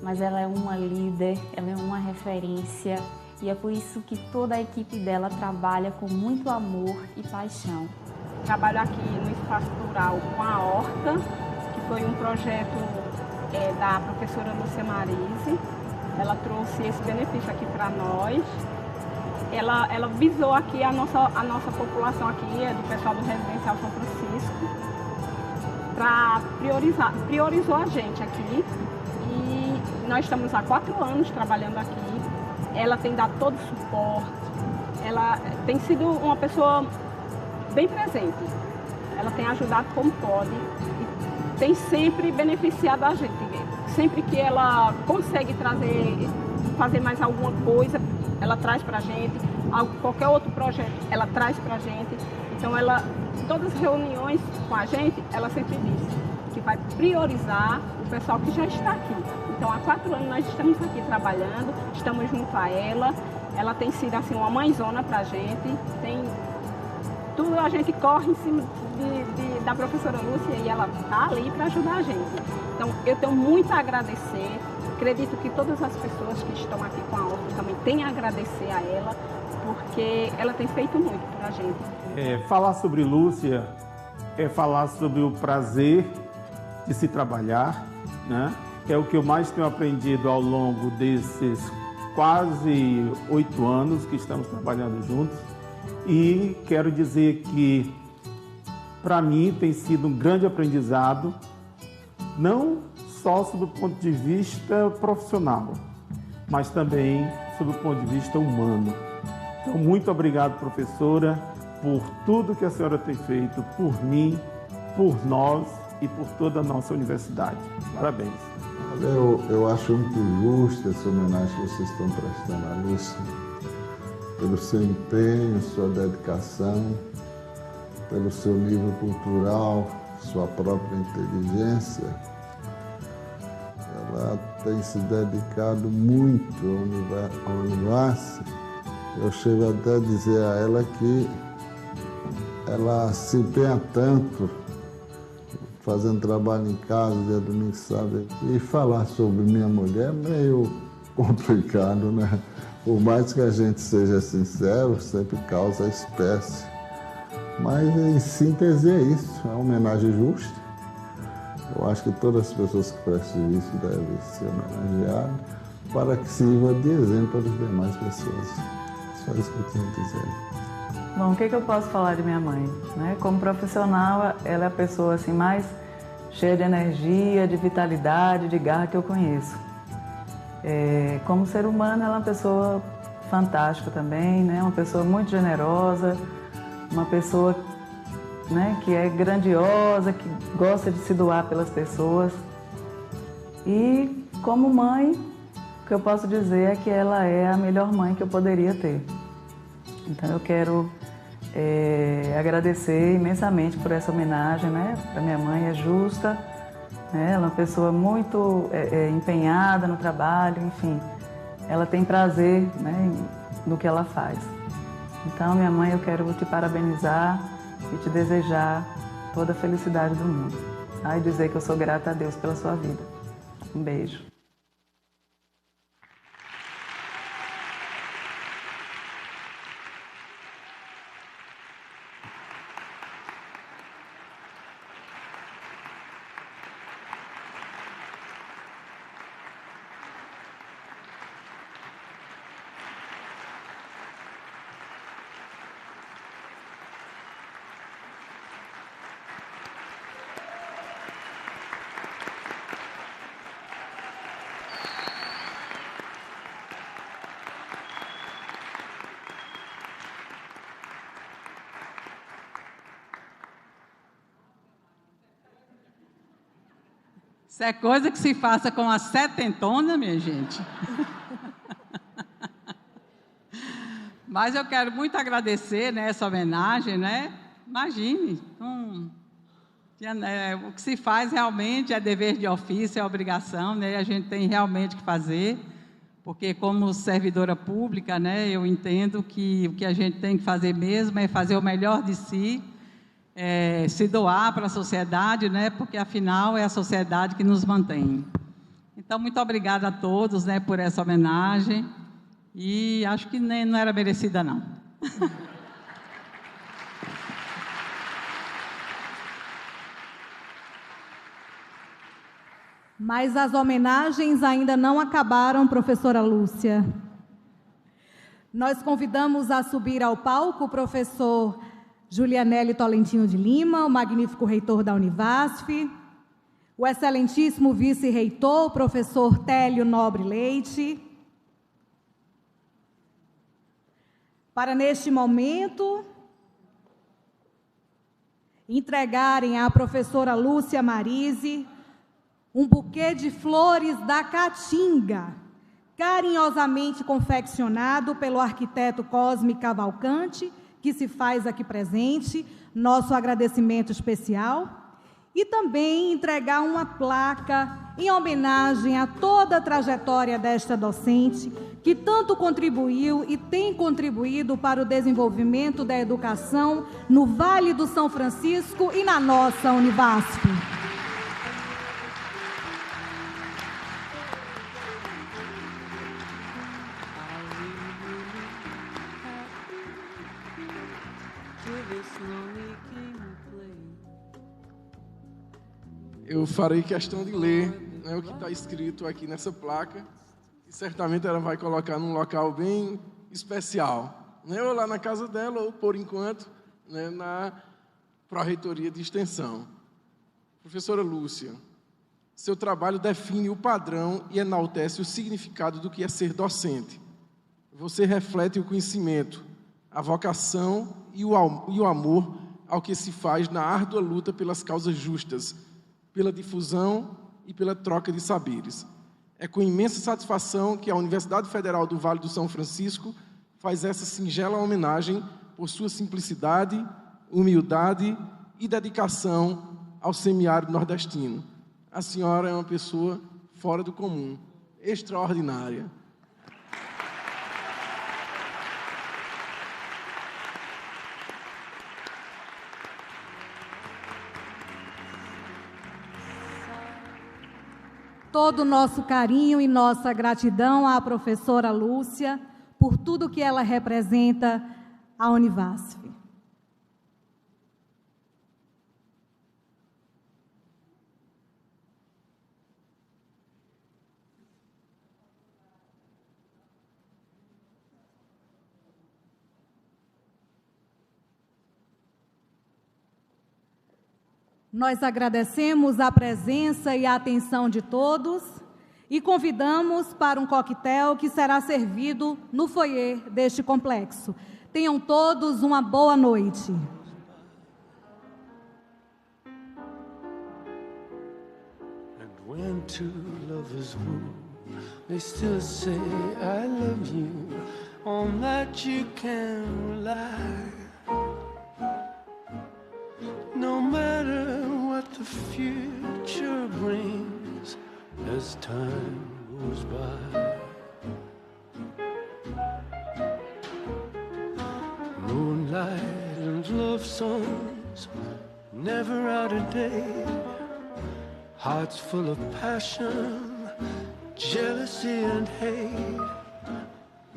mas ela é uma líder, ela é uma referência e é por isso que toda a equipe dela trabalha com muito amor e paixão. Trabalho aqui no Espaço Rural com a Horta, que foi um projeto da professora Lúcia Marise. Ela trouxe esse benefício aqui para nós. Ela visou aqui a nossa população aqui, do pessoal do Residencial São Francisco, para priorizou a gente aqui. E nós estamos há 4 anos trabalhando aqui. Ela tem dado todo o suporte, ela tem sido uma pessoa bem presente. Ela tem ajudado como pode e tem sempre beneficiado a gente. Sempre que ela consegue fazer mais alguma coisa, ela traz para a gente. Qualquer outro projeto, ela traz para a gente. Então, todas as reuniões com a gente, ela sempre diz que vai priorizar o pessoal que já está aqui. Então, há 4 anos nós estamos aqui trabalhando, estamos junto a ela. Ela tem sido assim uma mãezona para a gente. Tudo a gente corre em cima da professora Lúcia e ela está ali para ajudar a gente. Então, eu tenho muito a agradecer. Acredito que todas as pessoas que estão aqui com a Horta também têm a agradecer a ela, porque ela tem feito muito para a gente. Falar sobre Lúcia é falar sobre o prazer de se trabalhar, né? É o que eu mais tenho aprendido ao longo desses quase 8 anos que estamos trabalhando juntos. E quero dizer que, para mim, tem sido um grande aprendizado, não só sob o ponto de vista profissional, mas também sob o ponto de vista humano. Então, muito obrigado, professora, por tudo que a senhora tem feito por mim, por nós e por toda a nossa universidade. Parabéns. Eu acho muito justa essa homenagem que vocês estão prestando à Lúcia, pelo seu empenho, sua dedicação, pelo seu nível cultural, sua própria inteligência. Ela tem se dedicado muito ao Univasf. Eu chego até a dizer a ela que ela se empenha tanto fazendo trabalho em casa, dia domingo, sábado. E falar sobre minha mulher é meio complicado, né? Por mais que a gente seja sincero, sempre causa espécie. Mas, em síntese, é isso. É uma homenagem justa. Eu acho que todas as pessoas que prestam isso devem ser homenageadas para que sirva de exemplo para as demais pessoas. Só isso que eu tinha a dizer. Bom, o que eu posso falar de minha mãe? Como profissional, ela é a pessoa assim, mais cheia de energia, de vitalidade, de garra que eu conheço. Como ser humano, ela é uma pessoa fantástica também, uma pessoa muito generosa, uma pessoa que é grandiosa, que gosta de se doar pelas pessoas. E, como mãe, o que eu posso dizer é que ela é a melhor mãe que eu poderia ter. Então, eu quero agradecer imensamente por essa homenagem, para minha mãe, é justa, ela é uma pessoa muito empenhada no trabalho, enfim, ela tem prazer no que ela faz. Então, minha mãe, eu quero te parabenizar e te desejar toda a felicidade do mundo. E dizer que eu sou grata a Deus pela sua vida. Um beijo. Isso é coisa que se faça com a setentona, minha gente. Mas eu quero muito agradecer, né, essa homenagem, né? Imagine, o que se faz realmente é dever de ofício, é obrigação, né? A gente tem realmente que fazer, porque como servidora pública, né, eu entendo que o que a gente tem que fazer mesmo é fazer o melhor de si, se doar para a sociedade, né, porque afinal é a sociedade que nos mantém. Então, muito obrigada a todos, né, por essa homenagem, e acho que nem, não era merecida, não. Mas as homenagens ainda não acabaram, professora Lúcia. Nós convidamos a subir ao palco o professor Julianelli Tolentino de Lima, o magnífico reitor da Univasf, o excelentíssimo vice-reitor, o professor Télio Nobre Leite, para, neste momento, entregarem à professora Lúcia Marise um buquê de flores da Caatinga, carinhosamente confeccionado pelo arquiteto Cosme Cavalcante, que se faz aqui presente, nosso agradecimento especial, e também entregar uma placa em homenagem a toda a trajetória desta docente, que tanto contribuiu e tem contribuído para o desenvolvimento da educação no Vale do São Francisco e na nossa Univasf. Eu farei questão de ler, né, o que está escrito aqui nessa placa, e certamente ela vai colocar num local bem especial, né, ou lá na casa dela, ou, por enquanto, né, na Pró-Reitoria de Extensão. Professora Lúcia, seu trabalho define o padrão e enaltece o significado do que é ser docente. Você reflete o conhecimento, a vocação e o amor ao que se faz na árdua luta pelas causas justas, pela difusão e pela troca de saberes. É com imensa satisfação que a Universidade Federal do Vale do São Francisco faz essa singela homenagem por sua simplicidade, humildade e dedicação ao semiárido nordestino. A senhora é uma pessoa fora do comum, extraordinária. Todo o nosso carinho e nossa gratidão à professora Lúcia por tudo que ela representa à Univasf. Nós agradecemos a presença e a atenção de todos e convidamos para um coquetel que será servido no foyer deste complexo. Tenham todos uma boa noite. And when two lovers woo, they still say I love you, on that you can rely. No matter what the future brings as time goes by. Moonlight and love songs, never out of date. Hearts full of passion, jealousy and hate.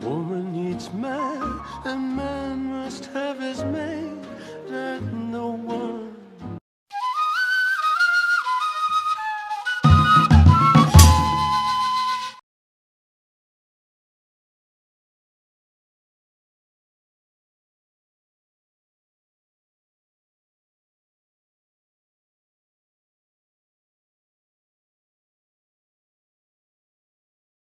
Woman needs man, and man must have his mate, that no one